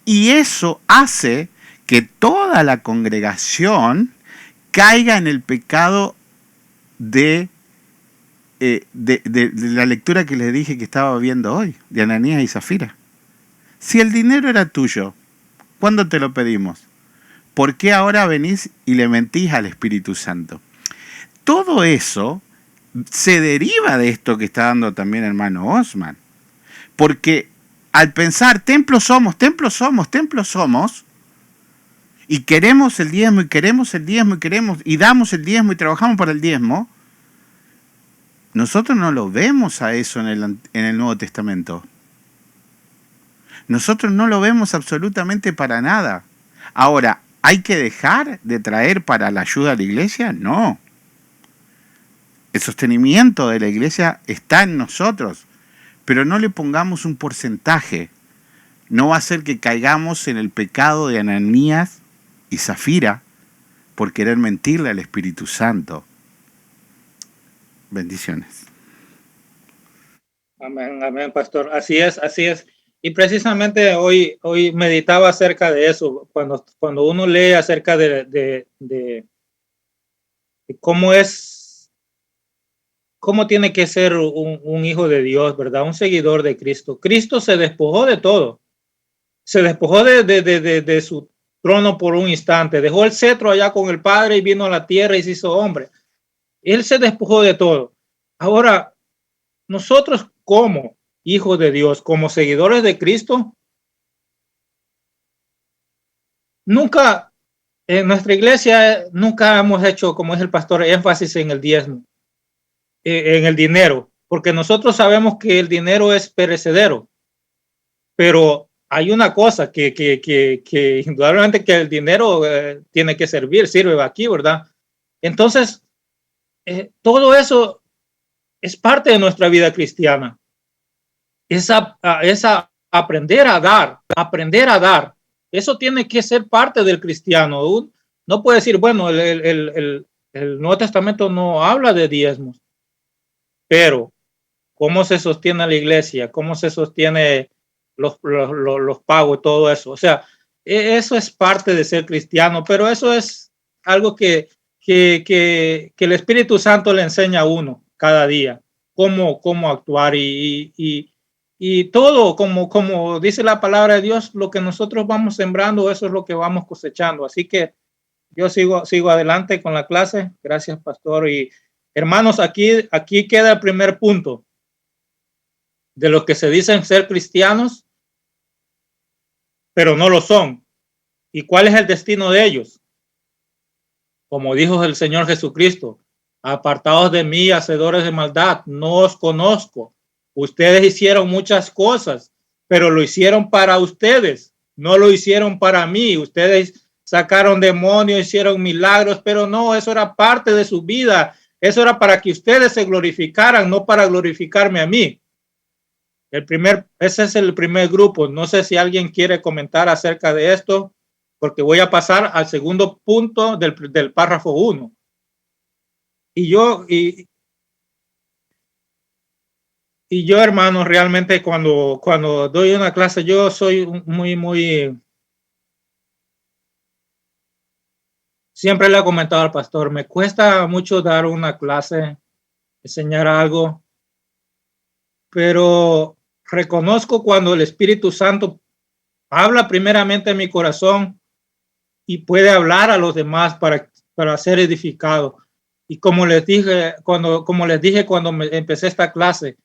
Y eso hace que toda la congregación caiga en el pecado de la lectura que les dije que estaba viendo hoy, de Ananías y Zafira. Si el dinero era tuyo, ¿cuándo te lo pedimos? ¿Por qué ahora venís y le mentís al Espíritu Santo? Todo eso se deriva de esto que está dando también el hermano Osman. Porque al pensar, templos somos, y queremos el diezmo, y damos el diezmo y trabajamos para el diezmo, nosotros no lo vemos a eso en el Nuevo Testamento. Nosotros no lo vemos absolutamente para nada. Ahora, ¿hay que dejar de traer para la ayuda a la iglesia? No. El sostenimiento de la iglesia está en nosotros, pero no le pongamos un porcentaje. No va a ser que caigamos en el pecado de Ananías y Zafira por querer mentirle al Espíritu Santo. Bendiciones. Amén, amén, pastor. Así es, así es. Y precisamente hoy meditaba acerca de eso, cuando uno lee acerca de cómo tiene que ser un hijo de Dios, ¿verdad? Un seguidor de Cristo. Cristo se despojó de todo. Se despojó de su trono por un instante. Dejó el cetro allá con el Padre y vino a la tierra y se hizo hombre. Él se despojó de todo. Ahora, nosotros como hijos de Dios, como seguidores de Cristo, nunca, en nuestra iglesia, nunca hemos hecho, como es el pastor, énfasis en el diezmo, en el dinero, porque nosotros sabemos que el dinero es perecedero, pero hay una cosa que indudablemente que el dinero tiene que sirve aquí, ¿verdad? Entonces, todo eso es parte de nuestra vida cristiana. Esa aprender a dar. Eso tiene que ser parte del cristiano. No puede decir, bueno, el Nuevo Testamento no habla de diezmos, pero ¿cómo se sostiene la iglesia? ¿Cómo se sostiene los pagos y todo eso? O sea, eso es parte de ser cristiano, pero eso es algo que el Espíritu Santo le enseña a uno cada día, cómo actuar y todo, como dice la palabra de Dios, lo que nosotros vamos sembrando, eso es lo que vamos cosechando. Así que yo sigo adelante con la clase. Gracias, pastor. Y hermanos, aquí queda el primer punto de los que se dicen ser cristianos, pero no lo son. ¿Y cuál es el destino de ellos? Como dijo el Señor Jesucristo, apartados de mí, hacedores de maldad, no os conozco. Ustedes hicieron muchas cosas, pero lo hicieron para ustedes, no lo hicieron para mí. Ustedes sacaron demonios, hicieron milagros, pero no, eso era parte de su vida. Eso era para que ustedes se glorificaran, no para glorificarme a mí. Ese es el primer grupo. No sé si alguien quiere comentar acerca de esto, porque voy a pasar al segundo punto del párrafo 1. Y yo, hermanos, realmente cuando doy una clase, yo soy muy, siempre le he comentado al pastor, me cuesta mucho dar una clase, enseñar algo, pero reconozco cuando el Espíritu Santo habla primeramente en mi corazón y puede hablar a los demás para ser edificado. Y como les dije cuando empecé esta clase,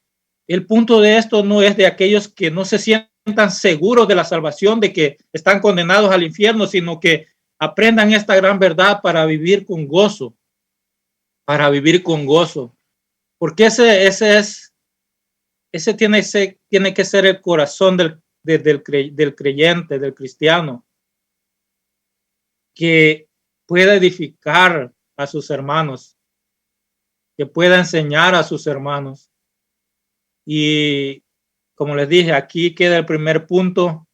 el punto de esto no es de aquellos que no se sientan seguros de la salvación, de que están condenados al infierno, sino que aprendan esta gran verdad para vivir con gozo, porque ese tiene que ser el corazón del creyente, del cristiano, que pueda edificar a sus hermanos, que pueda enseñar a sus hermanos. Y como les dije, aquí queda el primer punto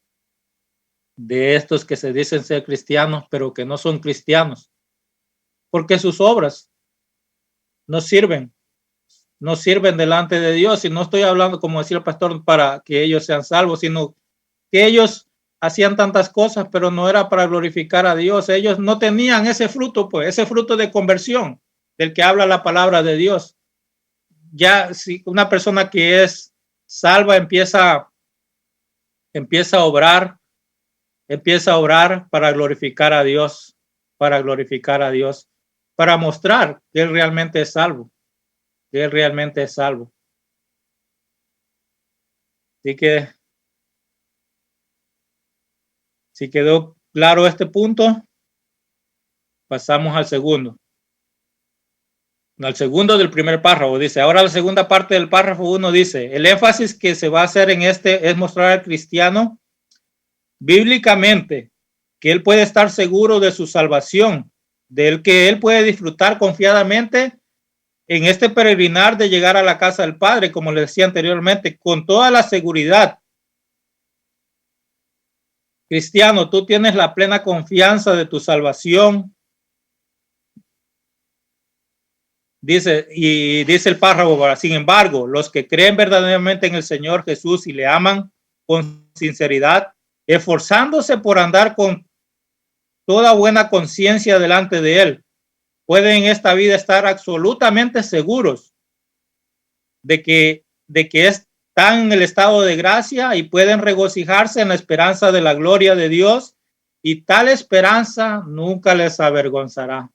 de estos que se dicen ser cristianos, pero que no son cristianos, porque sus obras no sirven delante de Dios. Y no estoy hablando, como decía el pastor, para que ellos sean salvos, sino que ellos hacían tantas cosas, pero no era para glorificar a Dios. Ellos no tenían ese fruto, pues, ese fruto de conversión del que habla la palabra de Dios. Ya si una persona que es salva empieza a obrar para glorificar a Dios, para mostrar que él realmente es salvo, Así que, si quedó claro este punto, pasamos al segundo del primer párrafo. Dice, ahora la segunda parte del párrafo 1 dice, el énfasis que se va a hacer en este es mostrar al cristiano bíblicamente que él puede estar seguro de su salvación, que él puede disfrutar confiadamente en este peregrinar de llegar a la casa del Padre, como le decía anteriormente, con toda la seguridad. Cristiano, tú tienes la plena confianza de tu salvación. Dice el párrafo, sin embargo, los que creen verdaderamente en el Señor Jesús y le aman con sinceridad, esforzándose por andar con toda buena conciencia delante de Él, pueden en esta vida estar absolutamente seguros de que están en el estado de gracia y pueden regocijarse en la esperanza de la gloria de Dios, y tal esperanza nunca les avergonzará.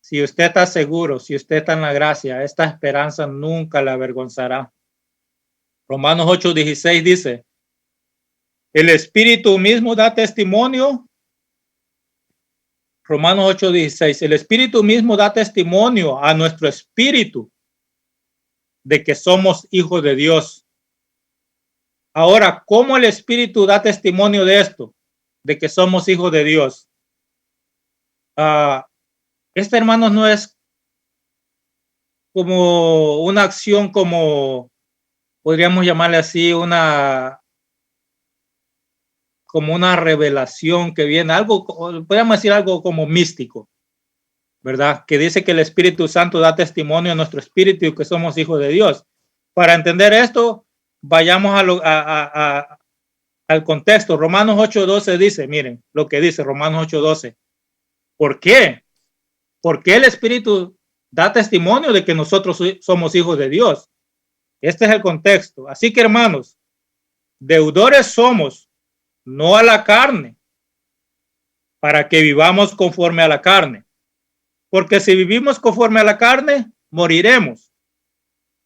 Si usted está seguro, si usted está en la gracia, esta esperanza nunca le avergonzará. Romanos 8:16 dice, el Espíritu mismo da testimonio. Romanos 8:16, el Espíritu mismo da testimonio a nuestro espíritu de que somos hijos de Dios. Ahora, ¿cómo el Espíritu da testimonio de esto? De que somos hijos de Dios. Hermanos, no es como una acción, como podríamos llamarle así, como una revelación que viene, algo, podríamos decir algo como místico, ¿verdad? Que dice que el Espíritu Santo da testimonio a nuestro espíritu y que somos hijos de Dios. Para entender esto, vayamos al contexto. Romanos 8:12 dice, miren lo que dice Romanos 8:12. ¿Por qué? Porque el Espíritu da testimonio de que nosotros somos hijos de Dios. Este es el contexto. Así que, hermanos, deudores somos, no a la carne, para que vivamos conforme a la carne. Porque si vivimos conforme a la carne, moriremos.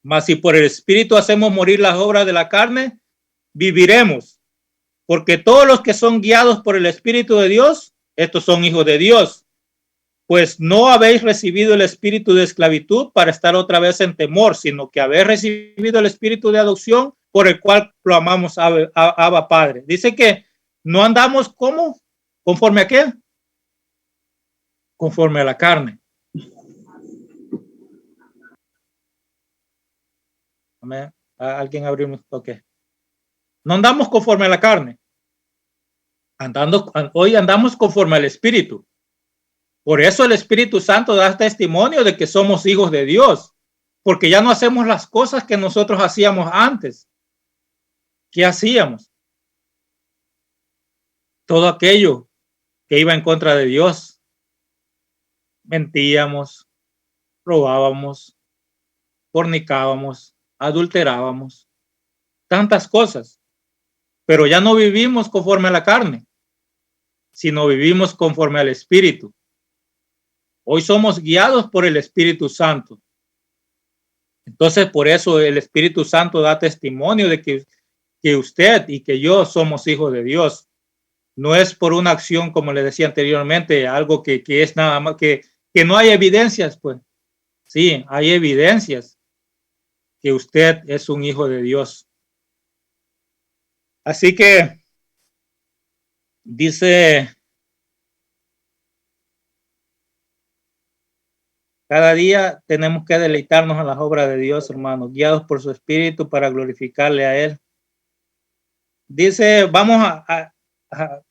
Mas si por el Espíritu hacemos morir las obras de la carne, viviremos. Porque todos los que son guiados por el Espíritu de Dios, estos son hijos de Dios. Pues no habéis recibido el espíritu de esclavitud para estar otra vez en temor, sino que habéis recibido el espíritu de adopción por el cual clamamos Abba Padre. Dice que no andamos como, ¿conforme a qué? Conforme a la carne. ¿Alguien abrió? Ok. No andamos conforme a la carne. Hoy andamos conforme al Espíritu. Por eso el Espíritu Santo da testimonio de que somos hijos de Dios, porque ya no hacemos las cosas que nosotros hacíamos antes. ¿Qué hacíamos? Todo aquello que iba en contra de Dios. Mentíamos, robábamos, fornicábamos, adulterábamos, tantas cosas, pero ya no vivimos conforme a la carne. sino vivimos conforme al Espíritu. Hoy somos guiados por el Espíritu Santo. Entonces, por eso el Espíritu Santo da testimonio de que usted y que yo somos hijos de Dios. No es por una acción, como le decía anteriormente, algo que es nada más, que no hay evidencias, pues. Sí, hay evidencias que usted es un hijo de Dios. Así que dice, cada día tenemos que deleitarnos en las obras de Dios, hermanos, guiados por su Espíritu para glorificarle a Él. Dice,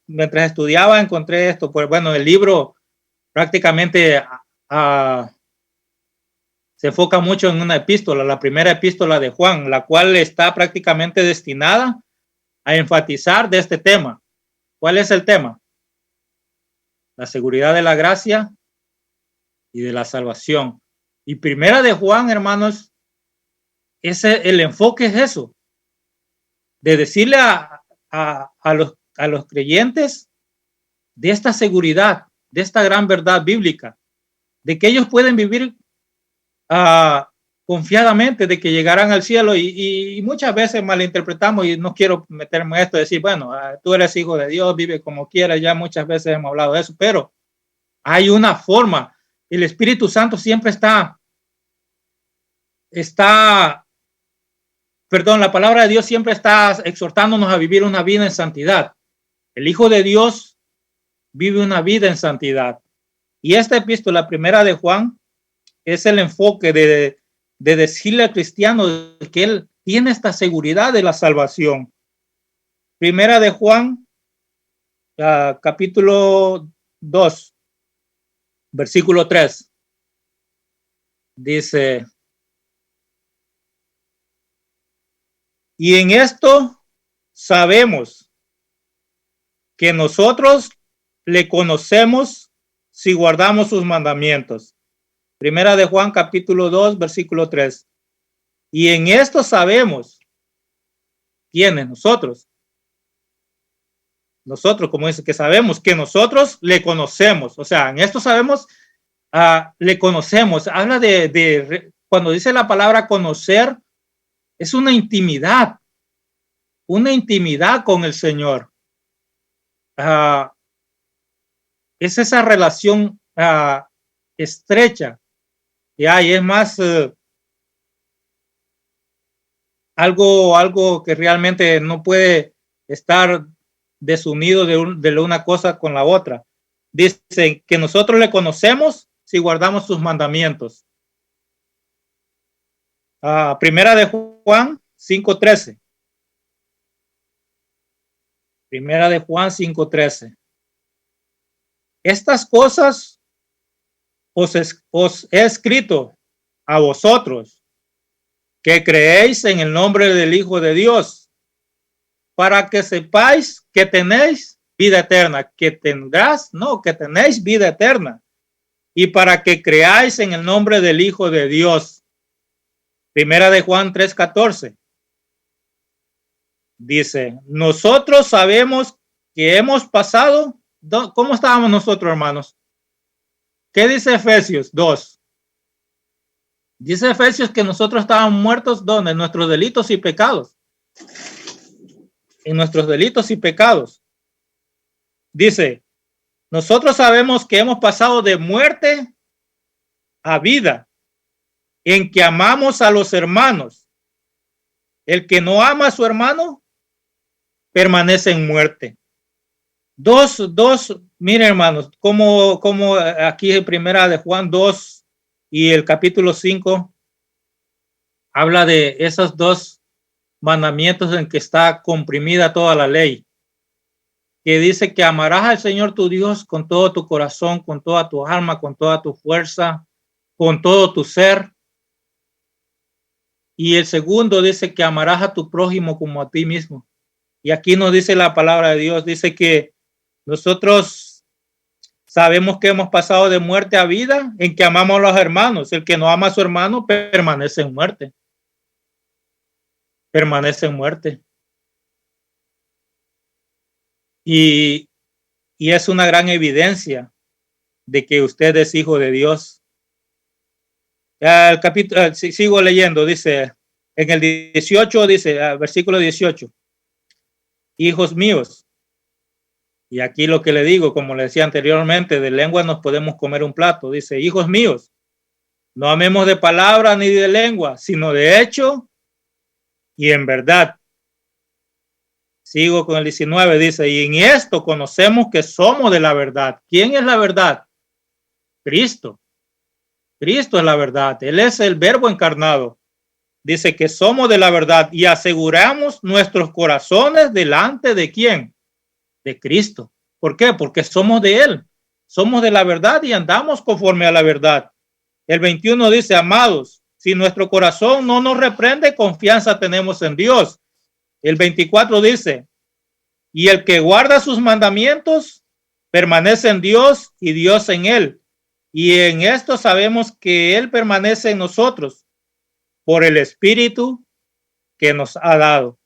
mientras estudiaba encontré esto, pues bueno, el libro prácticamente se enfoca mucho en una epístola, la primera epístola de Juan, la cual está prácticamente destinada a enfatizar de este tema. ¿Cuál es el tema? La seguridad de la gracia y de la salvación. Y primera de Juan, hermanos, el enfoque es eso, de decirle a los creyentes de esta seguridad, de esta gran verdad bíblica, de que ellos pueden vivir confiadamente, de que llegarán al cielo, y muchas veces malinterpretamos, y no quiero meterme en esto, decir, bueno, tú eres hijo de Dios, vive como quieras, ya muchas veces hemos hablado de eso, pero hay una forma. El Espíritu Santo siempre la palabra de Dios siempre está exhortándonos a vivir una vida en santidad. El Hijo de Dios vive una vida en santidad. Y esta epístola, primera de Juan, es el enfoque de decirle al cristiano que él tiene esta seguridad de la salvación. Primera de Juan, capítulo 2, versículo 3. Dice, y en esto sabemos que nosotros le conocemos si guardamos sus mandamientos. Primera de Juan, capítulo 2, versículo 3. Y en esto sabemos, ¿quiénes? Nosotros. Nosotros, como dice, que sabemos que nosotros le conocemos. O sea, en esto sabemos, le conocemos. Habla cuando dice la palabra conocer, es una intimidad con el Señor. Es esa relación estrecha que hay, es más algo que realmente no puede estar desunido de una cosa con la otra. Dice que nosotros le conocemos si guardamos sus mandamientos. Primera de Juan 5:13. Primera de Juan 5:13. Estas cosas os he escrito a vosotros que creéis en el nombre del Hijo de Dios, para que sepáis que tenéis vida eterna, que tenéis vida eterna, y para que creáis en el nombre del Hijo de Dios. Primera de Juan 3:14. Dice, nosotros sabemos que hemos pasado. ¿Cómo estábamos nosotros, hermanos? ¿Qué dice Efesios 2? Dice Efesios que nosotros estábamos muertos, ¿dónde? En nuestros delitos y pecados. En nuestros delitos y pecados. Dice, nosotros sabemos que hemos pasado de muerte a vida, en que amamos a los hermanos. El que no ama a su hermano permanece en muerte. Miren, hermanos, como aquí en primera de Juan 2 y el capítulo 5 habla de esos dos mandamientos en que está comprimida toda la ley, que dice que amarás al Señor tu Dios con todo tu corazón, con toda tu alma, con toda tu fuerza, con todo tu ser. Y el segundo dice que amarás a tu prójimo como a ti mismo. Y aquí nos dice la palabra de Dios, dice que nosotros sabemos que hemos pasado de muerte a vida en que amamos a los hermanos. El que no ama a su hermano permanece en muerte. Permanece en muerte. Y y es una gran evidencia de que usted es hijo de Dios. El capítulo, sigo leyendo, dice, en el 18, dice, versículo 18, hijos míos. Y aquí lo que le digo, como le decía anteriormente, de lengua nos podemos comer un plato. Dice, hijos míos, no amemos de palabra ni de lengua, sino de hecho y en verdad. Sigo con el 19, dice, y en esto conocemos que somos de la verdad. ¿Quién es la verdad? Cristo. Cristo es la verdad. Él es el verbo encarnado. Dice que somos de la verdad y aseguramos nuestros corazones delante de ¿quién? De Cristo. ¿Por qué? Porque somos de Él. Somos de la verdad y andamos conforme a la verdad. El 21 dice, amados, si nuestro corazón no nos reprende, confianza tenemos en Dios. El 24 dice, y el que guarda sus mandamientos permanece en Dios y Dios en él. Y en esto sabemos que Él permanece en nosotros por el Espíritu que nos ha dado.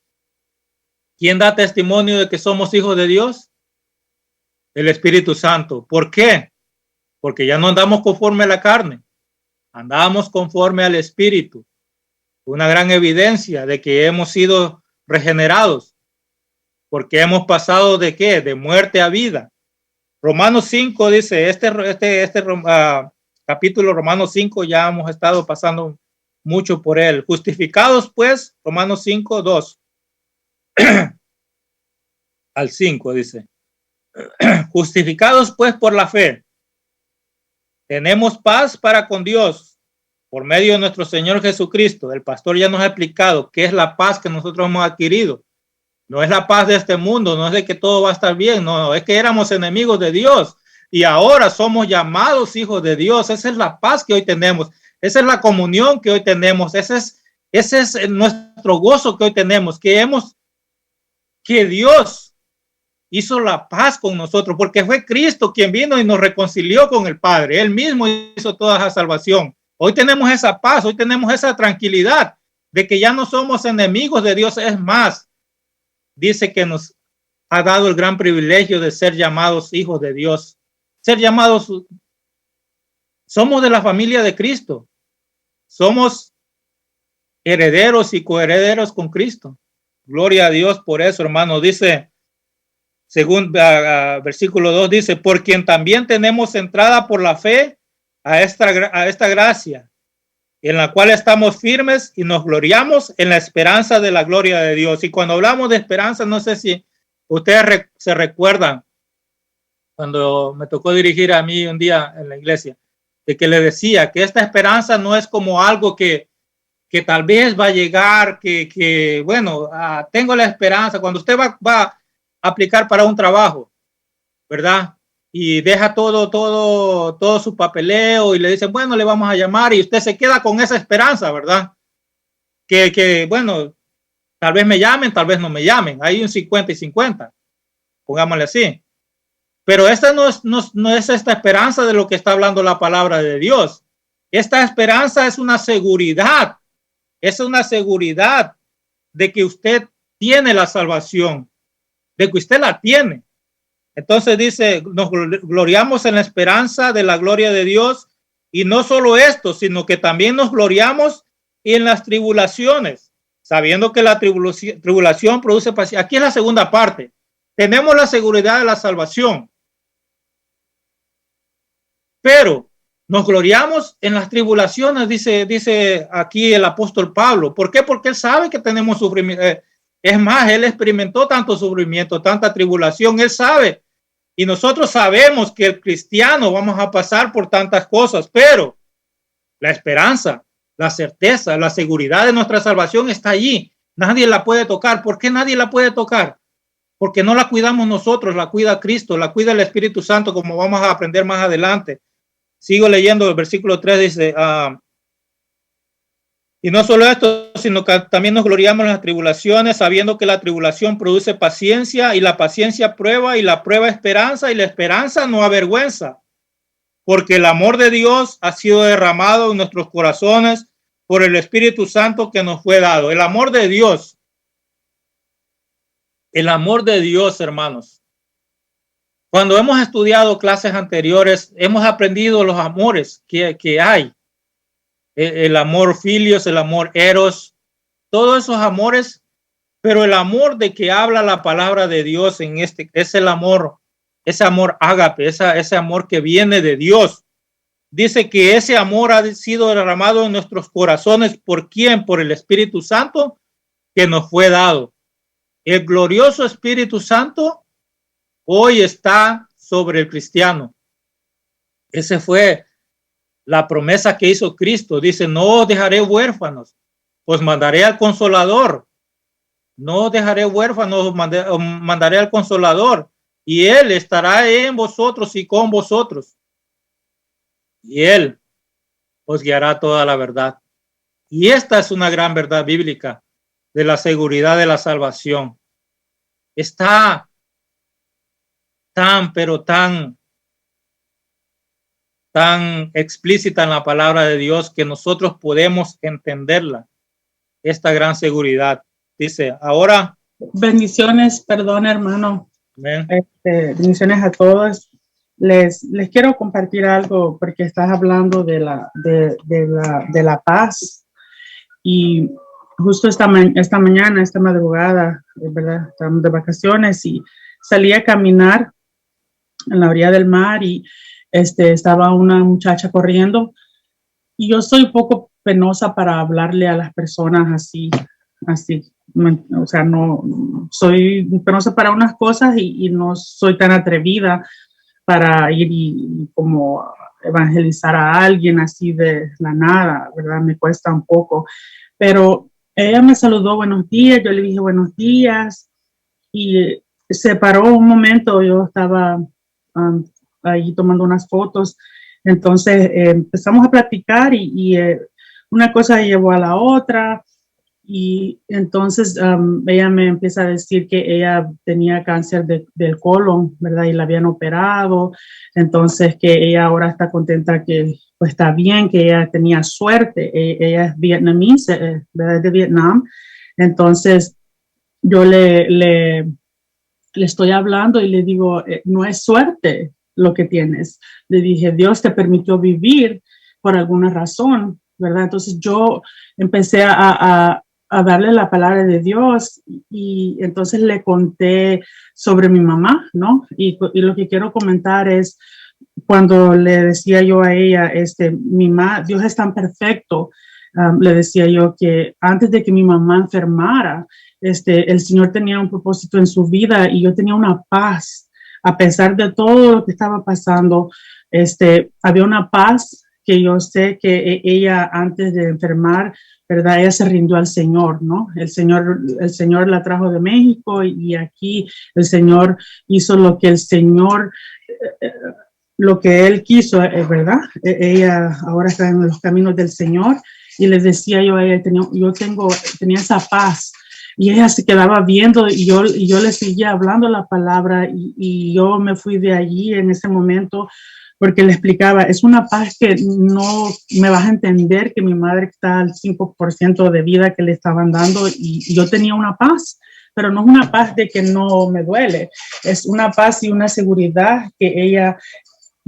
¿Quién da testimonio de que somos hijos de Dios? El Espíritu Santo. ¿Por qué? Porque ya no andamos conforme a la carne, andamos conforme al Espíritu. Una gran evidencia de que hemos sido regenerados, porque hemos pasado de ¿qué? De muerte a vida. Romanos 5 dice, capítulo Romanos 5 ya hemos estado pasando mucho por él. Justificados pues, Romanos 5, 2 al 5 dice, justificados pues por la fe, tenemos paz para con Dios por medio de nuestro Señor Jesucristo. El pastor ya nos ha explicado qué es la paz que nosotros hemos adquirido. No es la paz de este mundo, no es de que todo va a estar bien, no, es que éramos enemigos de Dios y ahora somos llamados hijos de Dios. Esa es la paz que hoy tenemos, esa es la comunión que hoy tenemos, ese es nuestro gozo que hoy tenemos, que Dios hizo la paz con nosotros, porque fue Cristo quien vino y nos reconcilió con el Padre. Él mismo hizo toda esa salvación. Hoy tenemos esa paz, hoy tenemos esa tranquilidad de que ya no somos enemigos de Dios. Es más, dice que nos ha dado el gran privilegio de ser llamados hijos de Dios. Ser llamados, somos de la familia de Cristo. Somos herederos y coherederos con Cristo. Gloria a Dios por eso, hermano. Dice, según versículo 2, dice, por quien también tenemos entrada por la fe a esta gracia, en la cual estamos firmes y nos gloriamos en la esperanza de la gloria de Dios. Y cuando hablamos de esperanza, no sé si ustedes se recuerdan cuando me tocó dirigir a mí un día en la iglesia, de que le decía que esta esperanza no es como algo que tal vez va a llegar, bueno, tengo la esperanza. Cuando usted va a aplicar para un trabajo, ¿verdad? Y deja todo su papeleo y le dicen, bueno, le vamos a llamar, y usted se queda con esa esperanza, ¿verdad? Que bueno, tal vez me llamen, tal vez no me llamen. Hay un 50 y 50, pongámosle así. Pero esta no es esta esperanza de lo que está hablando la palabra de Dios. Esta esperanza es una seguridad de que usted tiene la salvación, de que usted la tiene. Entonces dice, nos gloriamos en la esperanza de la gloria de Dios, y no solo esto, sino que también nos gloriamos en las tribulaciones, sabiendo que la tribulación produce paciencia. Aquí es la segunda parte. Tenemos la seguridad de la salvación, pero nos gloriamos en las tribulaciones, dice aquí el apóstol Pablo. ¿Por qué? Porque él sabe que tenemos sufrimiento. Es más, él experimentó tanto sufrimiento, tanta tribulación, él sabe. Y nosotros sabemos que el cristiano vamos a pasar por tantas cosas, pero la esperanza, la certeza, la seguridad de nuestra salvación está allí. Nadie la puede tocar. ¿Por qué nadie la puede tocar? Porque no la cuidamos nosotros, la cuida Cristo, la cuida el Espíritu Santo, como vamos a aprender más adelante. Sigo leyendo el versículo 3, dice, y no solo esto, sino que también nos gloriamos en las tribulaciones, sabiendo que la tribulación produce paciencia, y la paciencia prueba, y la prueba esperanza, y la esperanza no avergüenza, porque el amor de Dios ha sido derramado en nuestros corazones por el Espíritu Santo que nos fue dado. El amor de Dios, hermanos. Cuando hemos estudiado clases anteriores, hemos aprendido los amores que hay. El amor filios, el amor eros, todos esos amores, pero el amor de que habla la palabra de Dios es el amor, ese amor ágape, ese amor que viene de Dios. Dice que ese amor ha sido derramado en nuestros corazones. ¿Por quién? Por el Espíritu Santo que nos fue dado. El glorioso Espíritu Santo hoy está sobre el cristiano. Esa fue la promesa que hizo Cristo. Dice, no os dejaré huérfanos, pues mandaré al Consolador. No os dejaré huérfanos, mandaré al Consolador. Y Él estará en vosotros y con vosotros. Y Él os guiará toda la verdad. Y esta es una gran verdad bíblica de la seguridad de la salvación. Está pero tan explícita en la palabra de Dios que nosotros podemos entenderla, esta gran seguridad. Dice, ahora. Bendiciones, perdón, hermano. Amén. Bendiciones a todos. Les quiero compartir algo porque estás hablando de la paz. Y justo esta mañana, esta madrugada, ¿verdad? Estamos de vacaciones y salí a caminar en la orilla del mar y estaba una muchacha corriendo. Y yo soy un poco penosa para hablarle a las personas así. O sea, no soy penosa para unas cosas y no soy tan atrevida para ir y como evangelizar a alguien así de la nada, ¿verdad? Me cuesta un poco. Pero ella me saludó, buenos días, yo le dije buenos días y se paró un momento, yo estaba ahí tomando unas fotos, entonces empezamos a platicar y una cosa llevó a la otra. Y entonces ella me empieza a decir que ella tenía cáncer del colon, ¿verdad? Y la habían operado. Entonces que ella ahora está contenta que pues está bien, que ella tenía suerte. Ella es vietnamita, ¿verdad? De Vietnam. Entonces yo le estoy hablando y le digo, no es suerte lo que tienes. Le dije, Dios te permitió vivir por alguna razón, ¿verdad? Entonces yo empecé a darle la palabra de Dios y entonces le conté sobre mi mamá, ¿no? Y lo que quiero comentar es cuando le decía yo a ella, Dios es tan perfecto, le decía yo que antes de que mi mamá enfermara, el Señor tenía un propósito en su vida y yo tenía una paz, a pesar de todo lo que estaba pasando, había una paz que yo sé que ella antes de enfermar, ¿verdad? Ella se rindió al Señor, ¿no? El Señor la trajo de México y aquí el Señor hizo lo que el Señor, lo que Él quiso, ¿verdad? Ella ahora está en los caminos del Señor y les decía yo a ella, tenía esa paz. Y ella se quedaba viendo y yo le seguía hablando la palabra y yo me fui de allí en ese momento porque le explicaba, es una paz que no me vas a entender que mi madre está al 5% de vida que le estaban dando y yo tenía una paz, pero no es una paz de que no me duele, es una paz y una seguridad que ella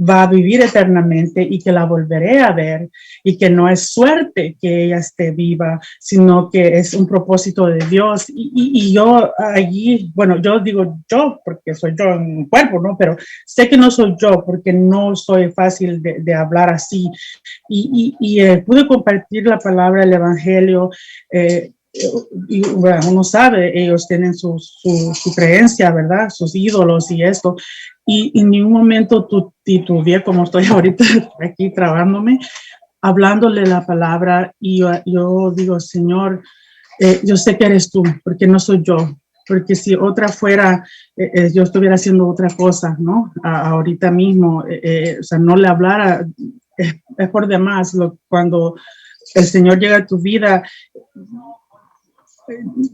va a vivir eternamente y que la volveré a ver y que no es suerte que ella esté viva, sino que es un propósito de Dios. Y yo allí, bueno, yo digo yo porque soy yo en un cuerpo, ¿no? Pero sé que no soy yo porque no soy fácil de hablar así. Y pude compartir la palabra, el evangelio, y bueno, uno sabe, ellos tienen su creencia, ¿verdad? Sus ídolos y esto. Y en ningún momento titubeé como estoy ahorita aquí trabándome, hablándole la palabra. Y yo digo, Señor, yo sé que eres tú, porque no soy yo. Porque si otra fuera, yo estuviera haciendo otra cosa, ¿no? Ahorita mismo, o sea, no le hablara, es por demás. Cuando el Señor llega a tu vida,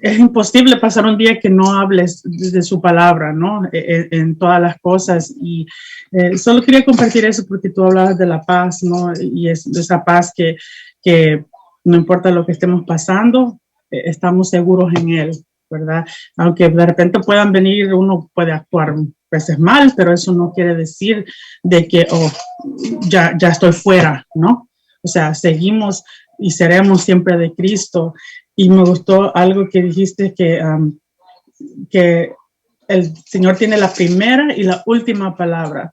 es imposible pasar un día que no hables de su palabra, ¿no? En todas las cosas. Y solo quería compartir eso porque tú hablabas de la paz, ¿no? Y es esa paz que no importa lo que estemos pasando, estamos seguros en Él, ¿verdad? Aunque de repente puedan venir, uno puede actuar pues es mal, pero eso no quiere decir de que ya estoy fuera, ¿no? O sea, seguimos y seremos siempre de Cristo. Y me gustó algo que dijiste, que el Señor tiene la primera y la última palabra,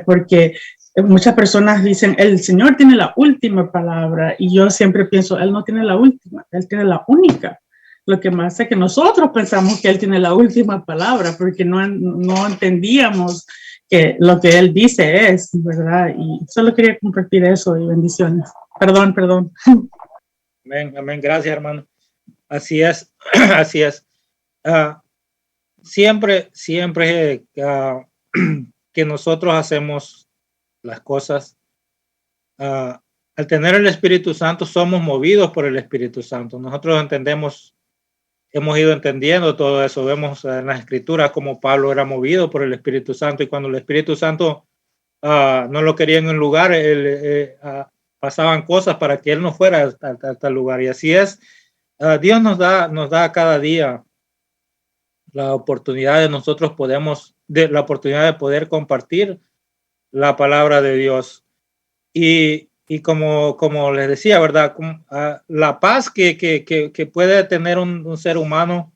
porque muchas personas dicen, el Señor tiene la última palabra, y yo siempre pienso, Él no tiene la última, Él tiene la única. Lo que más es que nosotros pensamos que Él tiene la última palabra, porque no entendíamos que lo que Él dice es, ¿verdad? Y solo quería compartir eso, y bendiciones. Perdón. Amén, amén. Gracias, hermano. Así es, así es. Siempre que nosotros hacemos las cosas, al tener el Espíritu Santo, somos movidos por el Espíritu Santo. Nosotros hemos ido entendiendo todo eso. Vemos en las Escrituras como Pablo era movido por el Espíritu Santo, y cuando el Espíritu Santo no lo quería en un lugar, pasaban cosas para que él no fuera a tal lugar. Y así es. Dios nos da cada día la oportunidad la oportunidad de poder compartir la palabra de Dios. Y como les decía, ¿verdad? La paz que puede tener un ser humano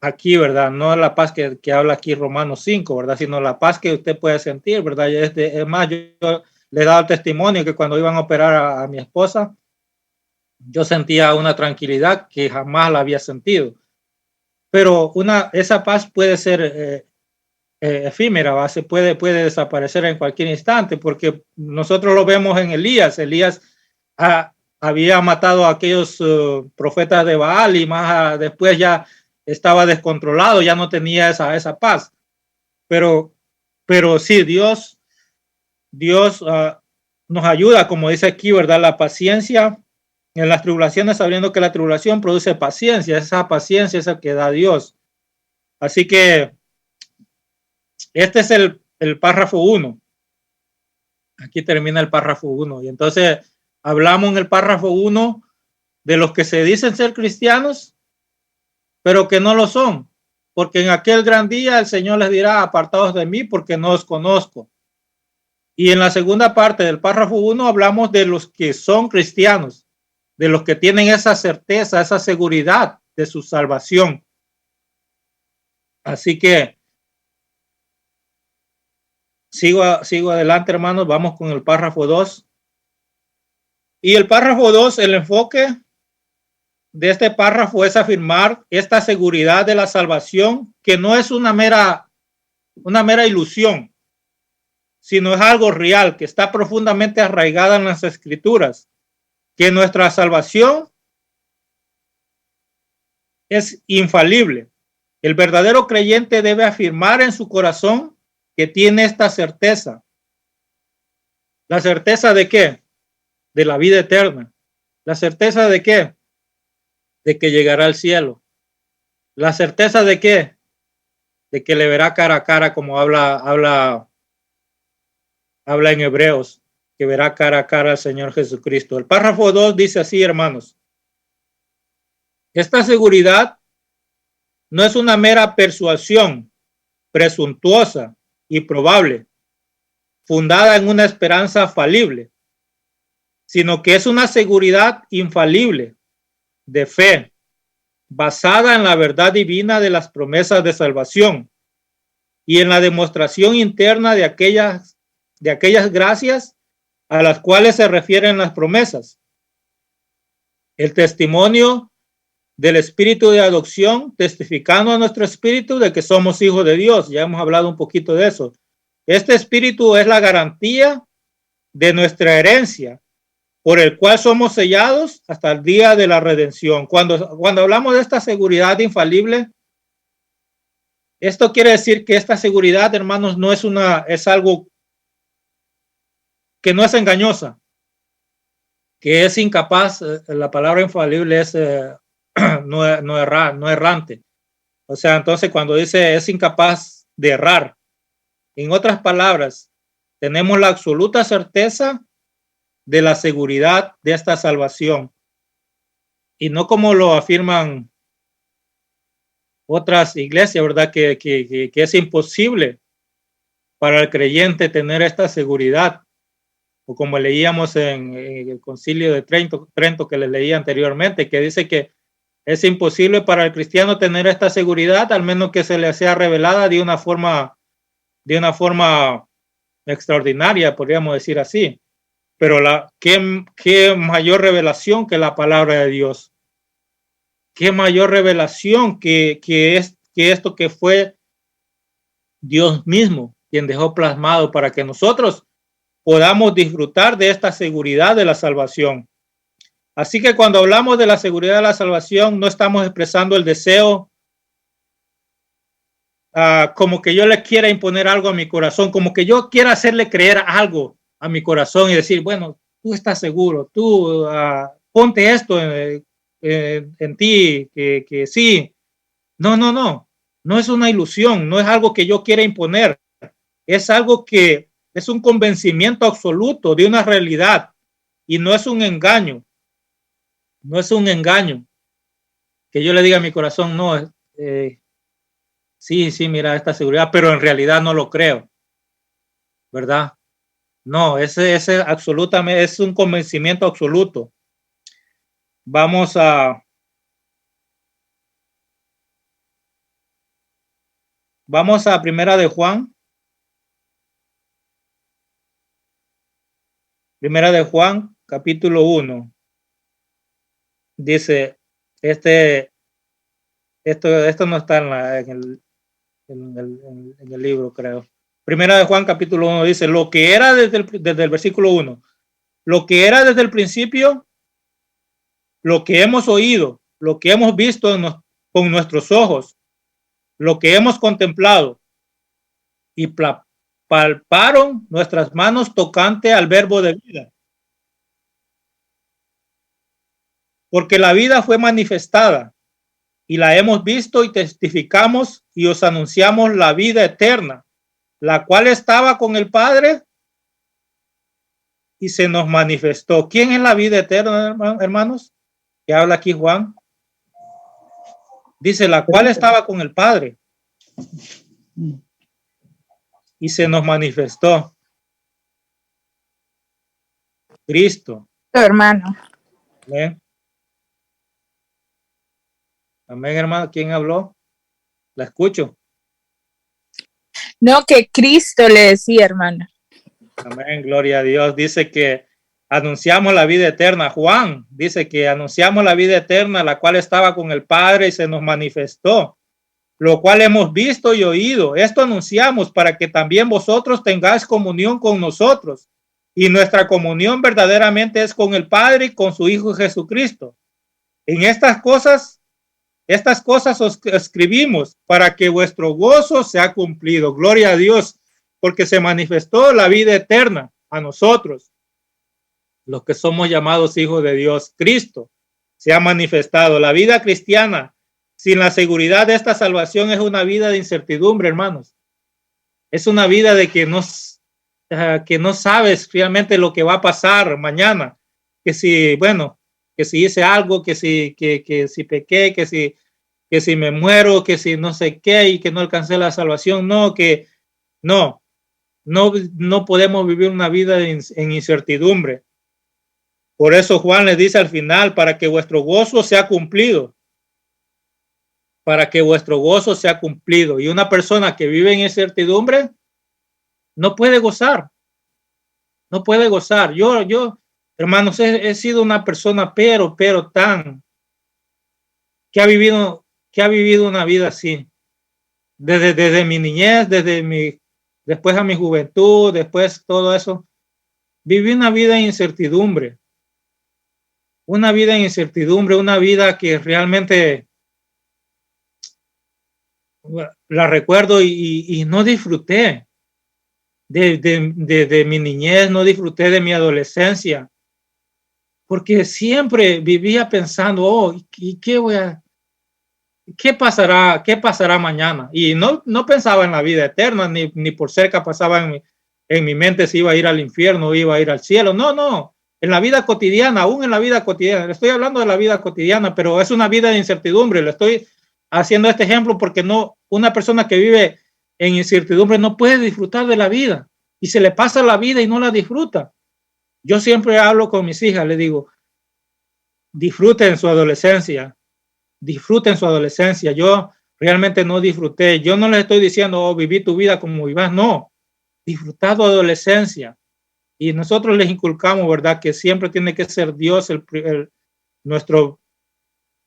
aquí, ¿verdad? No la paz que habla aquí Romanos 5, ¿verdad? Sino la paz que usted puede sentir, ¿verdad? Es más, yo le he dado el testimonio que cuando iban a operar a mi esposa, yo sentía una tranquilidad que jamás la había sentido. Pero esa paz puede ser efímera, se puede desaparecer en cualquier instante, porque nosotros lo vemos en Elías. Elías había matado a aquellos profetas de Baal, y después ya estaba descontrolado, ya no tenía esa paz. Pero sí, Dios nos ayuda, como dice aquí, ¿verdad? La paciencia en las tribulaciones, sabiendo que la tribulación produce paciencia. Esa paciencia es la que da Dios. Así que este es el párrafo 1. Aquí termina el párrafo 1. Y entonces hablamos en el párrafo 1 de los que se dicen ser cristianos, pero que no lo son. Porque en aquel gran día el Señor les dirá: apartados de mí, porque no os conozco. Y en la segunda parte del párrafo 1 hablamos de los que son cristianos, de los que tienen esa certeza, esa seguridad de su salvación. Así que sigo adelante, hermanos. Vamos con el párrafo 2. Y el párrafo 2, el enfoque de este párrafo es afirmar esta seguridad de la salvación, que no es una mera ilusión, sino es algo real, que está profundamente arraigada en las Escrituras, que nuestra salvación es infalible. El verdadero creyente debe afirmar en su corazón que tiene esta certeza. ¿La certeza de qué? De la vida eterna. ¿La certeza de qué? De que llegará al cielo. ¿La certeza de qué? De que le verá cara a cara, como habla en Hebreos, que verá cara a cara al Señor Jesucristo. El párrafo 2 dice así, hermanos: esta seguridad no es una mera persuasión presuntuosa y probable, fundada en una esperanza falible, sino que es una seguridad infalible de fe, basada en la verdad divina de las promesas de salvación y en la demostración interna de aquellas gracias a las cuales se refieren las promesas. El testimonio del espíritu de adopción, testificando a nuestro espíritu de que somos hijos de Dios. Ya hemos hablado un poquito de eso. Este espíritu es la garantía de nuestra herencia, por el cual somos sellados hasta el día de la redención. Cuando hablamos de esta seguridad infalible, esto quiere decir que esta seguridad, hermanos, es algo que no es engañosa, que es incapaz. La palabra infalible es no errante. O sea, entonces cuando dice es incapaz de errar, en otras palabras, tenemos la absoluta certeza de la seguridad de esta salvación, y no como lo afirman otras iglesias, ¿verdad? Que es imposible para el creyente tener esta seguridad, o como leíamos en el Concilio de Trento que les leí anteriormente, que dice que es imposible para el cristiano tener esta seguridad, al menos que se le sea revelada de una forma extraordinaria, podríamos decir así. Pero qué mayor revelación que la palabra de Dios. Qué mayor revelación que esto que fue Dios mismo quien dejó plasmado para que nosotros podamos disfrutar de esta seguridad de la salvación. Así que cuando hablamos de la seguridad de la salvación, no estamos expresando el deseo como que yo le quiera imponer algo a mi corazón, como que yo quiera hacerle creer algo a mi corazón y decir, bueno, tú estás seguro, tú ponte esto en ti, que sí. No es una ilusión, no es algo que yo quiera imponer, es algo que es un convencimiento absoluto de una realidad y no es un engaño. No es un engaño que yo le diga a mi corazón, no, sí, mira esta seguridad, pero en realidad no lo creo, ¿verdad? No, ese absolutamente es un convencimiento absoluto. Vamos a Primera de Juan. Primera de Juan, capítulo 1. Dice, esto no está en el libro, creo. Primera de Juan, capítulo 1, dice, lo que era desde el versículo 1, lo que era desde el principio, lo que hemos oído, lo que hemos visto con nuestros ojos, lo que hemos contemplado y palparon nuestras manos tocante al verbo de vida. Porque la vida fue manifestada y la hemos visto y testificamos y os anunciamos la vida eterna, la cual estaba con el Padre y se nos manifestó. ¿Quién es la vida eterna, hermanos? ¿Qué habla aquí Juan? Dice, la cual estaba con el Padre y se nos manifestó. Cristo. Hermano. Amén. Amén, hermano. ¿Quién habló? La escucho. No, que Cristo le decía, hermano. Amén, gloria a Dios. Dice que anunciamos la vida eterna. Juan dice que anunciamos la vida eterna, la cual estaba con el Padre y se nos manifestó, lo cual hemos visto y oído. Esto anunciamos para que también vosotros tengáis comunión con nosotros. Y nuestra comunión verdaderamente es con el Padre y con su Hijo Jesucristo. En estas cosas os escribimos para que vuestro gozo sea cumplido. Gloria a Dios, porque se manifestó la vida eterna a nosotros, los que somos llamados hijos de Dios. Cristo se ha manifestado. La vida cristiana sin la seguridad de esta salvación es una vida de incertidumbre, hermanos. Es una vida de que no sabes realmente lo que va a pasar mañana. Que si hice algo, que si pequé, que si me muero, que si no sé qué y que no alcancé la salvación. No podemos vivir una vida en incertidumbre. Por eso Juan les dice al final, para que vuestro gozo sea cumplido. Para que vuestro gozo sea cumplido. Y una persona que vive en incertidumbre no puede gozar. No puede gozar. Yo, hermanos, he sido una persona, pero tan que ha vivido una vida así. Desde mi niñez, después a mi juventud, después todo eso. Viví una vida en incertidumbre. Una vida en incertidumbre, una vida que realmente la recuerdo y no disfruté de mi niñez, no disfruté de mi adolescencia, porque siempre vivía pensando, ¿y qué pasará mañana? Y no pensaba en la vida eterna, ni por cerca pasaba en mi mente si iba a ir al infierno o iba a ir al cielo. No, en la vida cotidiana, aún en la vida cotidiana, le estoy hablando de la vida cotidiana, pero es una vida de incertidumbre, le estoy haciendo este ejemplo porque no, una persona que vive en incertidumbre no puede disfrutar de la vida y se le pasa la vida y no la disfruta. Yo siempre hablo con mis hijas, les digo, disfruten su adolescencia, disfruten su adolescencia. Yo realmente no disfruté. Yo no les estoy diciendo, oh, viví tu vida como vivas. No, disfrutar tu adolescencia. Y nosotros les inculcamos, ¿verdad? Que siempre tiene que ser Dios nuestro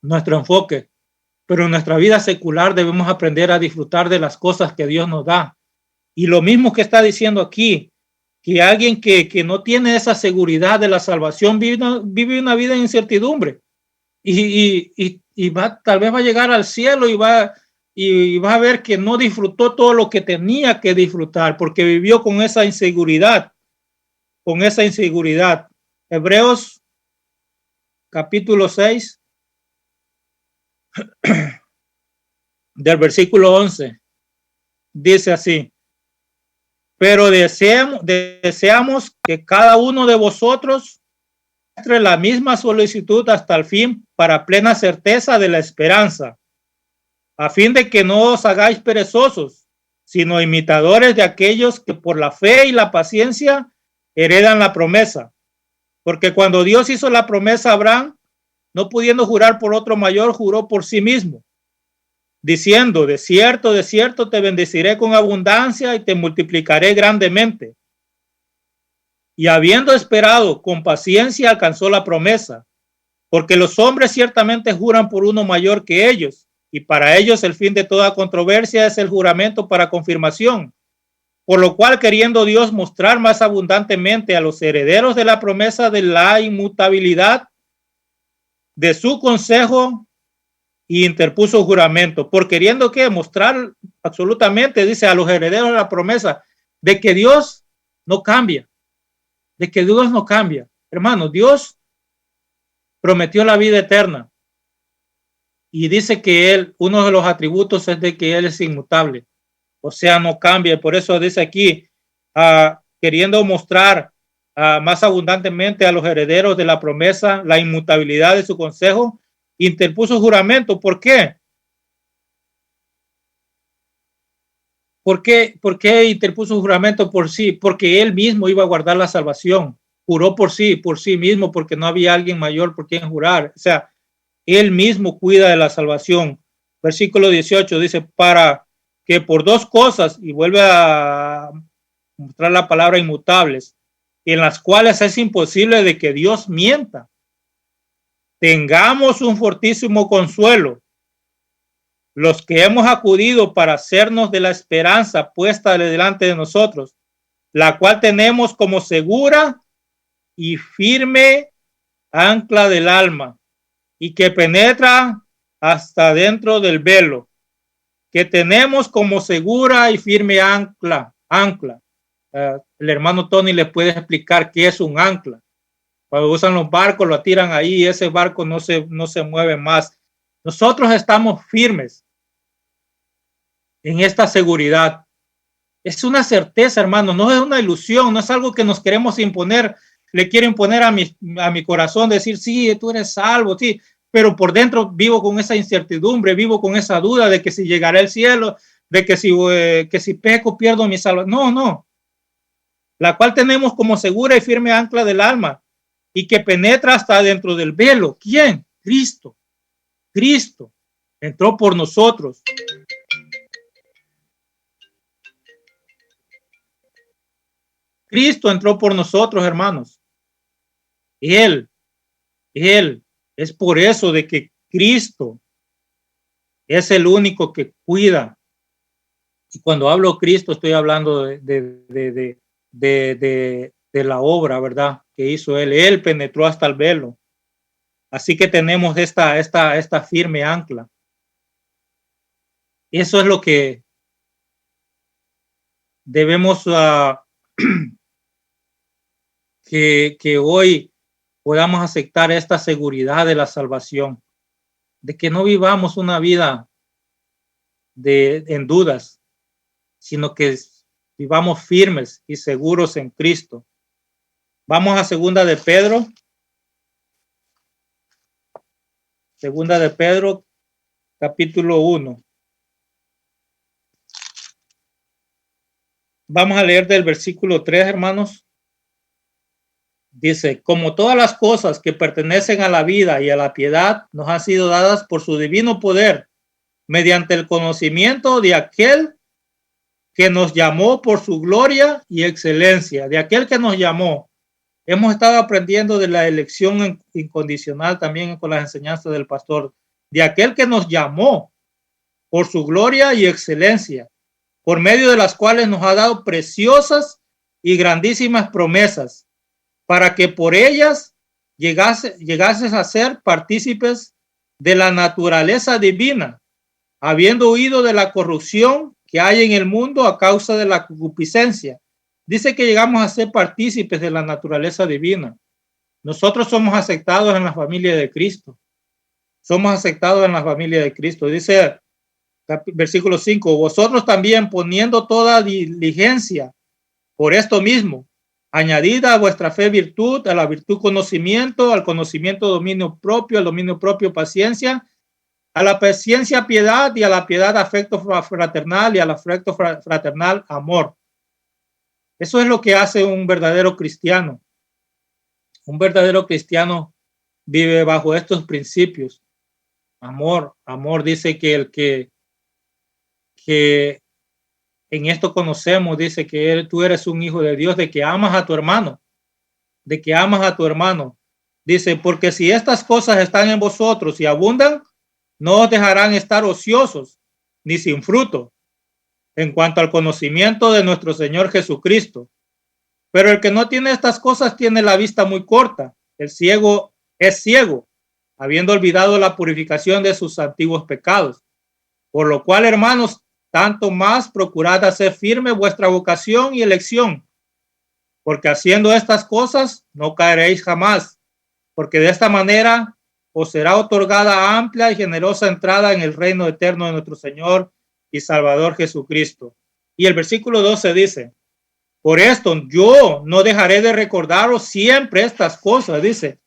enfoque. Pero en nuestra vida secular debemos aprender a disfrutar de las cosas que Dios nos da. Y lo mismo que está diciendo aquí, que alguien que no tiene esa seguridad de la salvación vive una vida en incertidumbre. Y tal vez va a llegar al cielo y va a ver que no disfrutó todo lo que tenía que disfrutar porque vivió con esa inseguridad. Hebreos capítulo 6 del versículo 11 dice así: pero deseamos que cada uno de vosotros muestre la misma solicitud hasta el fin para plena certeza de la esperanza, a fin de que no os hagáis perezosos, sino imitadores de aquellos que por la fe y la paciencia heredan la promesa. Porque cuando Dios hizo la promesa a Abraham, no pudiendo jurar por otro mayor, juró por sí mismo, diciendo: de cierto te bendeciré con abundancia y te multiplicaré grandemente. Y habiendo esperado con paciencia, alcanzó la promesa, porque los hombres ciertamente juran por uno mayor que ellos, y para ellos el fin de toda controversia es el juramento para confirmación, por lo cual, queriendo Dios mostrar más abundantemente a los herederos de la promesa de la inmutabilidad de su consejo, y interpuso juramento, por queriendo que mostrar absolutamente, dice, a los herederos de la promesa de que Dios no cambia, Hermano, Dios prometió la vida eterna y dice que Él, uno de los atributos es de que Él es inmutable, o sea, no cambia. Por eso dice aquí, queriendo mostrar más abundantemente a los herederos de la promesa la inmutabilidad de su consejo, interpuso juramento. ¿Por qué? ¿Por qué interpuso juramento por sí? Porque él mismo iba a guardar la salvación. Juró por sí mismo, porque no había alguien mayor por quien jurar. O sea, él mismo cuida de la salvación. Versículo 18 dice: para que por dos cosas, y vuelve a mostrar la palabra inmutables, en las cuales es imposible de que Dios mienta, tengamos un fortísimo consuelo, los que hemos acudido para hacernos de la esperanza puesta delante de nosotros, la cual tenemos como segura y firme ancla del alma, y que penetra hasta dentro del velo, que tenemos como segura y firme ancla. El hermano Tony le puede explicar qué es un ancla. Cuando usan los barcos, lo tiran ahí y ese barco no se mueve más. Nosotros estamos firmes en esta seguridad. Es una certeza, hermano, no es una ilusión, no es algo que nos queremos imponer. Le quiero imponer a mi corazón, decir, sí, tú eres salvo, sí, pero por dentro vivo con esa incertidumbre, vivo con esa duda de que si llegaré al cielo, de que si peco pierdo mi salvación. No. La cual tenemos como segura y firme ancla del alma, y que penetra hasta dentro del velo. ¿Quién? Cristo. Cristo entró por nosotros. Cristo entró por nosotros, hermanos. Él. Es por eso de que Cristo es el único que cuida. Y cuando hablo Cristo, estoy hablando de la obra, ¿verdad?, que hizo Él. Él penetró hasta el velo. Así que tenemos esta firme ancla. Eso es lo que debemos que hoy podamos aceptar, esta seguridad de la salvación, de que no vivamos una vida en dudas, sino que vivamos firmes y seguros en Cristo. Vamos a Segunda de Pedro capítulo 1. Vamos a leer del versículo 3, hermanos. Dice, como todas las cosas que pertenecen a la vida y a la piedad nos han sido dadas por su divino poder, mediante el conocimiento de aquel que nos llamó por su gloria y excelencia, de aquel que nos llamó. Hemos estado aprendiendo de la elección incondicional también con las enseñanzas del pastor, de aquel que nos llamó por su gloria y excelencia, por medio de las cuales nos ha dado preciosas y grandísimas promesas, para que por ellas llegases a ser partícipes de la naturaleza divina, habiendo huido de la corrupción que hay en el mundo a causa de la concupiscencia. Dice que llegamos a ser partícipes de la naturaleza divina. Nosotros somos aceptados en la familia de Cristo. Somos aceptados en la familia de Cristo. Dice versículo 5, vosotros también poniendo toda diligencia por esto mismo, añadida a vuestra fe virtud, a la virtud conocimiento, al conocimiento dominio propio, al dominio propio paciencia, a la paciencia piedad y a la piedad afecto fraternal y al afecto fraternal amor. Eso es lo que hace un verdadero cristiano. Un verdadero cristiano vive bajo estos principios. Amor, dice que el que en esto conocemos, dice que tú eres un hijo de Dios, de que amas a tu hermano, Dice, porque si estas cosas están en vosotros y abundan, no os dejarán estar ociosos ni sin fruto en cuanto al conocimiento de nuestro Señor Jesucristo. Pero el que no tiene estas cosas tiene la vista muy corta. El ciego es ciego, habiendo olvidado la purificación de sus antiguos pecados. Por lo cual, hermanos, tanto más procurad hacer firme vuestra vocación y elección, porque haciendo estas cosas no caeréis jamás, porque de esta manera os será otorgada amplia y generosa entrada en el reino eterno de nuestro Señor y Salvador Jesucristo. Y el versículo 12 dice, por esto yo no dejaré de recordaros siempre estas cosas, dice,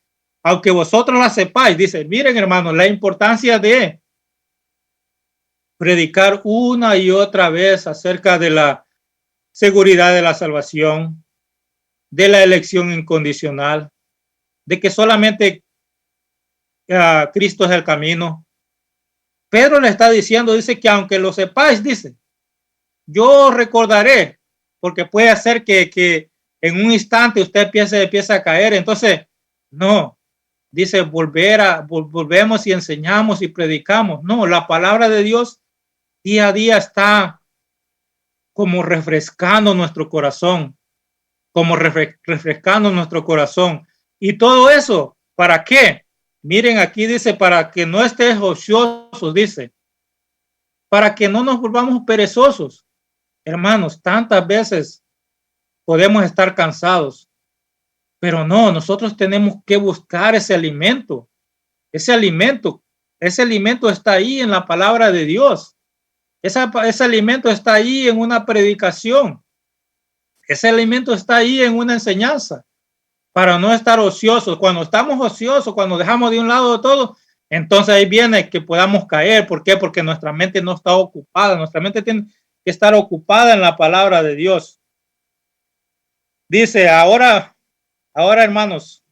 aunque vosotros las sepáis. Dice, miren hermanos, la importancia de predicar una y otra vez acerca de la seguridad de la salvación, de la elección incondicional, de que solamente Cristo es el camino. Pedro le está diciendo, dice que aunque lo sepáis, dice, yo recordaré, porque puede ser que en un instante usted empiece a caer. Entonces, no, dice, volvemos y enseñamos y predicamos. No, la palabra de Dios día a día está como refrescando nuestro corazón, Y todo eso, ¿para qué? Miren, aquí dice, para que no estés ociosos, dice, para que no nos volvamos perezosos. Hermanos, tantas veces podemos estar cansados, pero no, nosotros tenemos que buscar ese alimento. Ese alimento está ahí en la palabra de Dios. Ese alimento está ahí en una predicación. Ese alimento está ahí en una enseñanza para no estar ociosos. Cuando estamos ociosos, cuando dejamos de un lado de todo, entonces ahí viene que podamos caer. ¿Por qué? Porque nuestra mente no está ocupada. Nuestra mente tiene que estar ocupada en la palabra de Dios. Dice, ahora hermanos,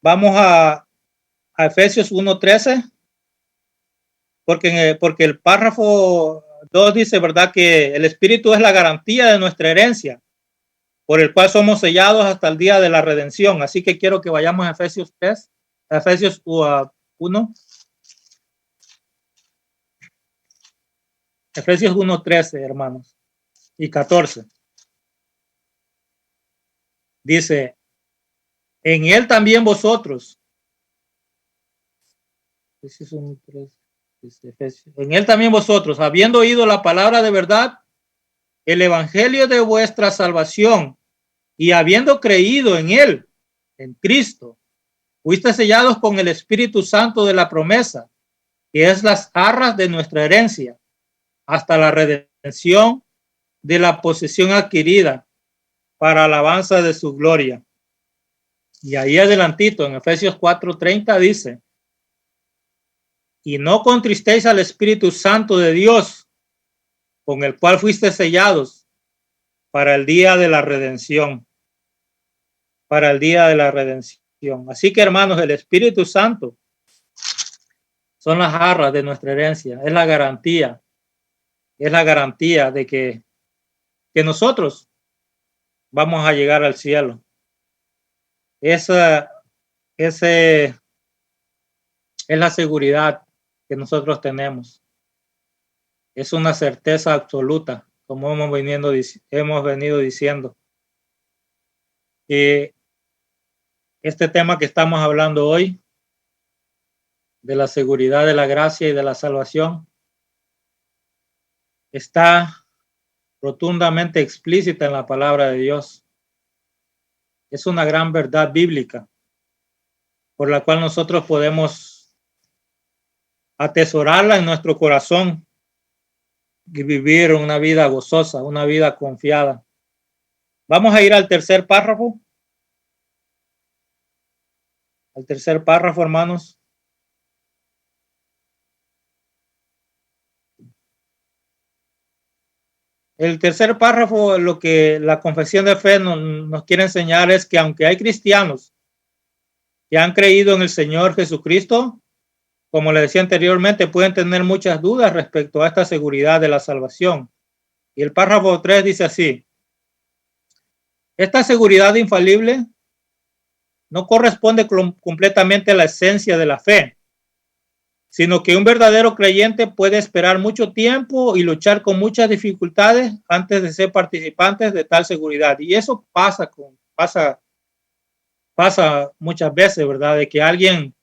vamos a Efesios 1:13, porque el párrafo 2 dice, ¿verdad?, que el Espíritu es la garantía de nuestra herencia, por el cual somos sellados hasta el día de la redención. Así que quiero que vayamos a Efesios 1. Efesios 1:13, hermanos, y 14. Dice, en él también vosotros, en él también vosotros, habiendo oído la palabra de verdad, el evangelio de vuestra salvación, y habiendo creído en él, en Cristo, fuiste sellados con el Espíritu Santo de la promesa, que es las arras de nuestra herencia, hasta la redención de la posesión adquirida para alabanza de su gloria. Y ahí adelantito, en Efesios 4:30 dice, y no contristéis al Espíritu Santo de Dios, con el cual fuiste sellados para el día de la redención. Para el día de la redención. Así que, hermanos, el Espíritu Santo son las arras de nuestra herencia. Es la garantía de que nosotros vamos a llegar al cielo. Esa es la seguridad que nosotros tenemos. Es una certeza absoluta, como hemos venido diciendo. Que este tema que estamos hablando hoy, de la seguridad de la gracia y de la salvación, está rotundamente explícita en la palabra de Dios. Es una gran verdad bíblica por la cual nosotros podemos atesorarla en nuestro corazón y vivir una vida gozosa, una vida confiada. Vamos a ir al tercer párrafo. Al tercer párrafo, hermanos. El tercer párrafo, lo que la confesión de fe nos quiere enseñar es que aunque hay cristianos que han creído en el Señor Jesucristo, como le decía anteriormente, pueden tener muchas dudas respecto a esta seguridad de la salvación. Y el párrafo 3 dice así: esta seguridad infalible no corresponde completamente a la esencia de la fe, sino que un verdadero creyente puede esperar mucho tiempo y luchar con muchas dificultades antes de ser participantes de tal seguridad. Y eso pasa muchas veces, ¿verdad? De que alguien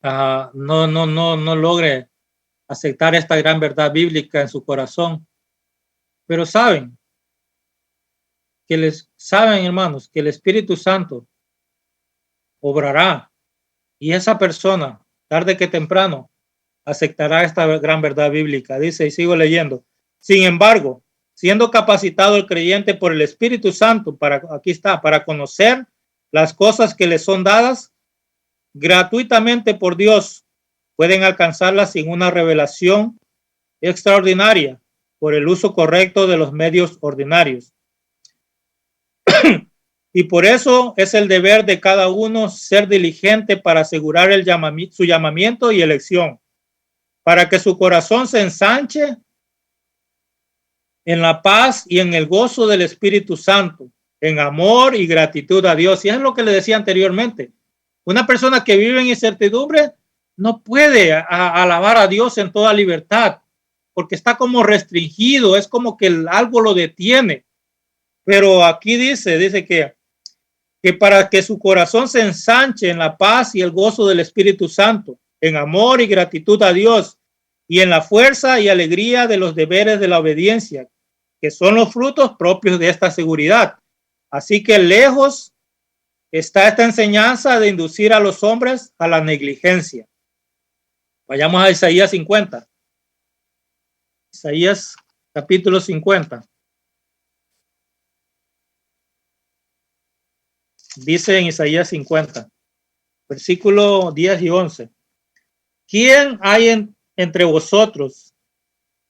no logre aceptar esta gran verdad bíblica en su corazón. Pero saben, hermanos, que el Espíritu Santo obrará y esa persona, tarde que temprano, aceptará esta gran verdad bíblica. Dice, y sigo leyendo, sin embargo, siendo capacitado el creyente por el Espíritu Santo para conocer las cosas que le son dadas gratuitamente por Dios, pueden alcanzarlas sin una revelación extraordinaria por el uso correcto de los medios ordinarios. Y por eso es el deber de cada uno ser diligente para asegurar su llamamiento y elección, para que su corazón se ensanche en la paz y en el gozo del Espíritu Santo, en amor y gratitud a Dios. Y es lo que le decía anteriormente. Una persona que vive en incertidumbre no puede alabar a Dios en toda libertad, porque está como restringido, es como que algo lo detiene. Pero aquí dice que para que su corazón se ensanche en la paz y el gozo del Espíritu Santo, en amor y gratitud a Dios, y en la fuerza y alegría de los deberes de la obediencia, que son los frutos propios de esta seguridad. Así que lejos está esta enseñanza de inducir a los hombres a la negligencia. Vayamos a Isaías 50. Isaías capítulo 50. Dice en Isaías 50, versículo 10 y 11. ¿Quién hay entre vosotros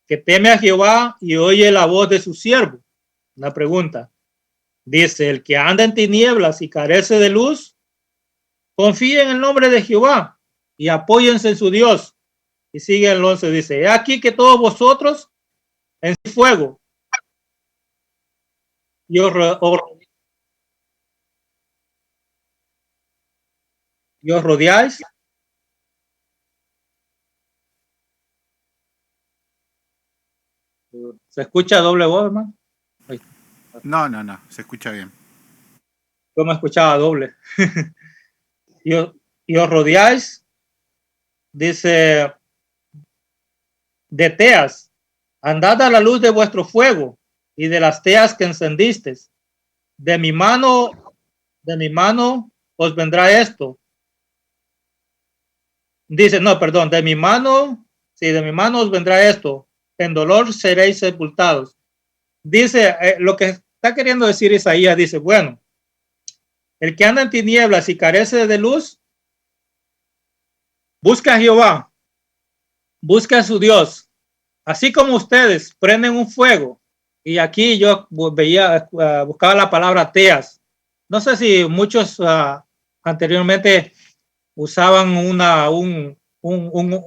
que teme a Jehová y oye la voz de su siervo? Una pregunta. Dice, el que anda en tinieblas y carece de luz, confíe en el nombre de Jehová y apóyense en su Dios. Y sigue el 11, dice, he aquí que todos vosotros en fuego y os rodeáis. ¿Se escucha doble voz, hermano? No, se escucha bien. Yo me escuchaba doble. y os rodeáis, dice, de teas, andad a la luz de vuestro fuego y de las teas que encendisteis. De mi mano os vendrá esto. Dice, de mi mano os vendrá esto. En dolor seréis sepultados. Dice, lo que está queriendo decir Isaías, dice, bueno, El que anda en tinieblas y carece de luz, busca a Jehová, busca a su Dios. Así como ustedes prenden un fuego, y aquí yo veía, buscaba la palabra teas. No sé si muchos anteriormente usaban un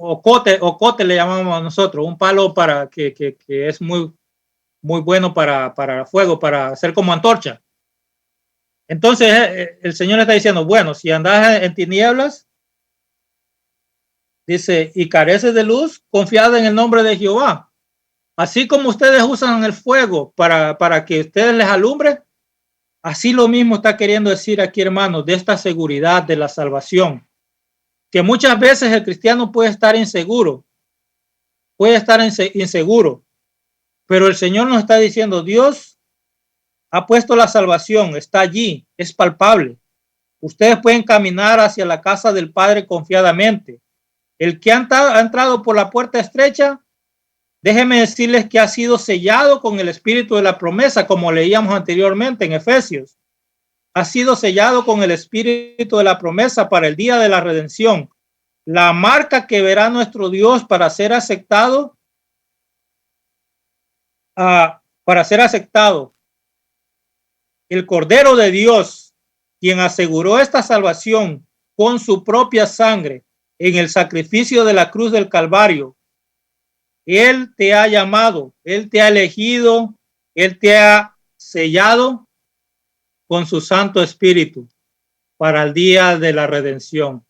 ocote le llamamos a nosotros, un palo para que es muy bueno para fuego, para hacer como antorcha. Entonces el Señor está diciendo, bueno, si andas en tinieblas, dice, y careces de luz, confiad en el nombre de Jehová. Así como ustedes usan el fuego para que ustedes les alumbre, así lo mismo está queriendo decir aquí, hermanos, de esta seguridad de la salvación. Que muchas veces el cristiano puede estar inseguro, pero el Señor nos está diciendo, Dios ha puesto la salvación, está allí, es palpable. Ustedes pueden caminar hacia la casa del Padre confiadamente. El que ha entrado por la puerta estrecha, déjenme decirles que ha sido sellado con el espíritu de la promesa, como leíamos anteriormente en Efesios. Ha sido sellado con el espíritu de la promesa para el día de la redención. La marca que verá nuestro Dios para ser aceptado, el Cordero de Dios, quien aseguró esta salvación con su propia sangre en el sacrificio de la cruz del Calvario. Él te ha llamado, Él te ha elegido, Él te ha sellado con su Santo Espíritu para el día de la redención.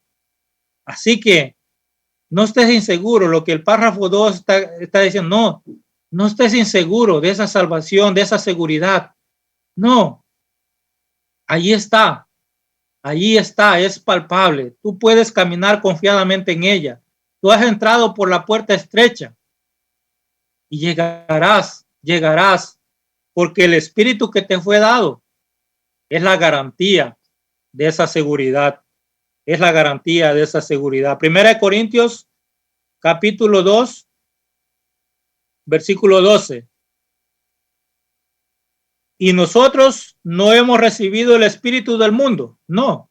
Así que no estés inseguro. Lo que el párrafo 2 está diciendo, no estés inseguro de esa salvación, de esa seguridad. No, allí está, es palpable. Tú puedes caminar confiadamente en ella. Tú has entrado por la puerta estrecha y llegarás, porque el Espíritu que te fue dado es la garantía de esa seguridad. Primera de Corintios, capítulo 2, versículo 12. Y nosotros no hemos recibido el espíritu del mundo. No.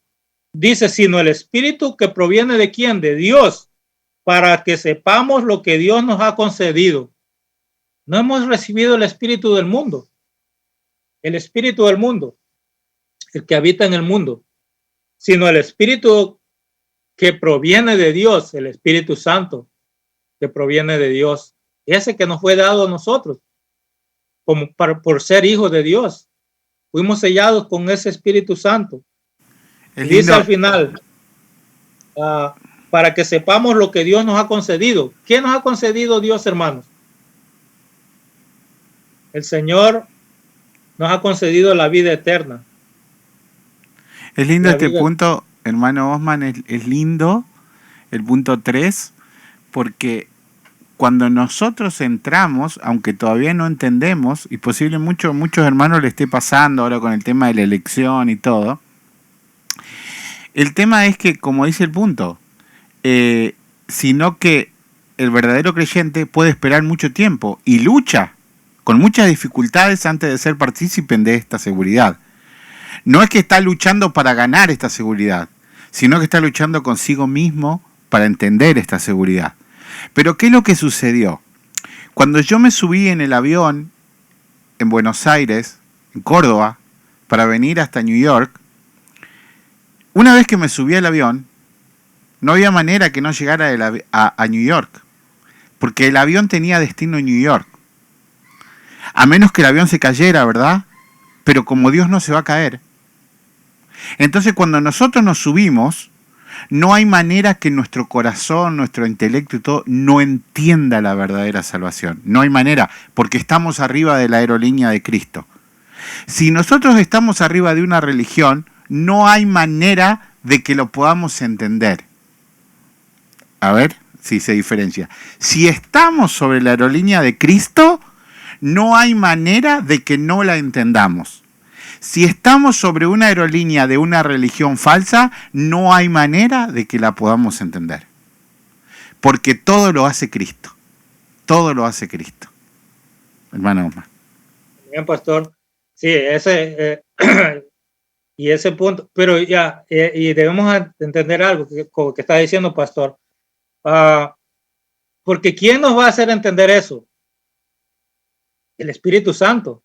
Dice, sino el espíritu que proviene de ¿quién? De Dios, para que sepamos lo que Dios nos ha concedido. No hemos recibido el espíritu del mundo. El espíritu del mundo, el que habita en el mundo, sino el espíritu que proviene de Dios, el Espíritu Santo que proviene de Dios, ese que nos fue dado a nosotros como por ser hijos de Dios. Fuimos sellados con ese Espíritu Santo. Dice al final, para que sepamos lo que Dios nos ha concedido. ¿Qué nos ha concedido Dios, hermanos? El Señor nos ha concedido la vida eterna. Es lindo este punto, hermano Osman, es lindo el punto 3, porque cuando nosotros entramos, aunque todavía no entendemos, y posiblemente muchos hermanos le esté pasando ahora con el tema de la elección y todo, el tema es que, como dice el punto, sino que el verdadero creyente puede esperar mucho tiempo y lucha con muchas dificultades antes de ser partícipe de esta seguridad. No es que está luchando para ganar esta seguridad, sino que está luchando consigo mismo para entender esta seguridad. Pero ¿qué es lo que sucedió? Cuando yo me subí en el avión en Buenos Aires, en Córdoba, para venir hasta New York, una vez que me subí al avión, no había manera que no llegara a New York, porque el avión tenía destino en New York. A menos que el avión se cayera, ¿verdad? Pero como Dios no se va a caer. Entonces cuando nosotros nos subimos, no hay manera que nuestro corazón, nuestro intelecto y todo no entienda la verdadera salvación. No hay manera, porque estamos arriba de la aerolínea de Cristo. Si nosotros estamos arriba de una religión, no hay manera de que lo podamos entender. A ver si se diferencia. Si estamos sobre la aerolínea de Cristo, no hay manera de que no la entendamos. Si estamos sobre una aerolínea de una religión falsa, no hay manera de que la podamos entender. Porque todo lo hace Cristo. Todo lo hace Cristo. Hermano Omar. Bien, pastor. Sí, Y ese punto, pero ya, y debemos entender algo que está diciendo Pastor. Porque ¿quién nos va a hacer entender eso? El Espíritu Santo.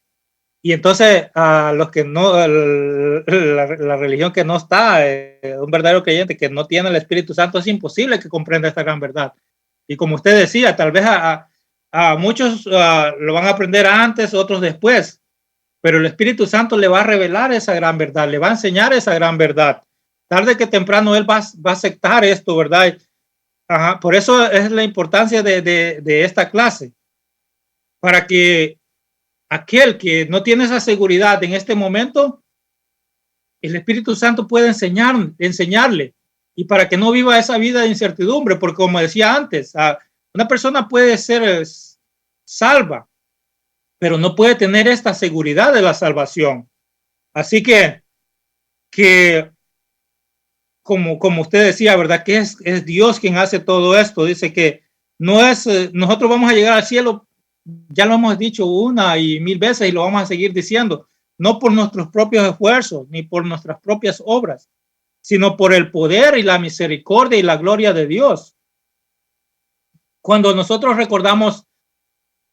Y entonces a los que no, la religión que no está, un verdadero creyente que no tiene el Espíritu Santo, es imposible que comprenda esta gran verdad. Y como usted decía, tal vez a muchos lo van a aprender antes, otros después, pero el Espíritu Santo le va a revelar esa gran verdad, le va a enseñar esa gran verdad. Tarde que temprano él va a aceptar esto, ¿verdad? Ajá, por eso es la importancia de esta clase, para que aquel que no tiene esa seguridad en este momento, el Espíritu Santo puede enseñarle, y para que no viva esa vida de incertidumbre, porque como decía antes, una persona puede ser salva, pero no puede tener esta seguridad de la salvación. Así que como usted decía, ¿verdad? Que es Dios quien hace todo esto. Dice que no es, nosotros vamos a llegar al cielo, ya lo hemos dicho una y mil veces y lo vamos a seguir diciendo, no por nuestros propios esfuerzos ni por nuestras propias obras, sino por el poder y la misericordia y la gloria de Dios. Cuando nosotros recordamos,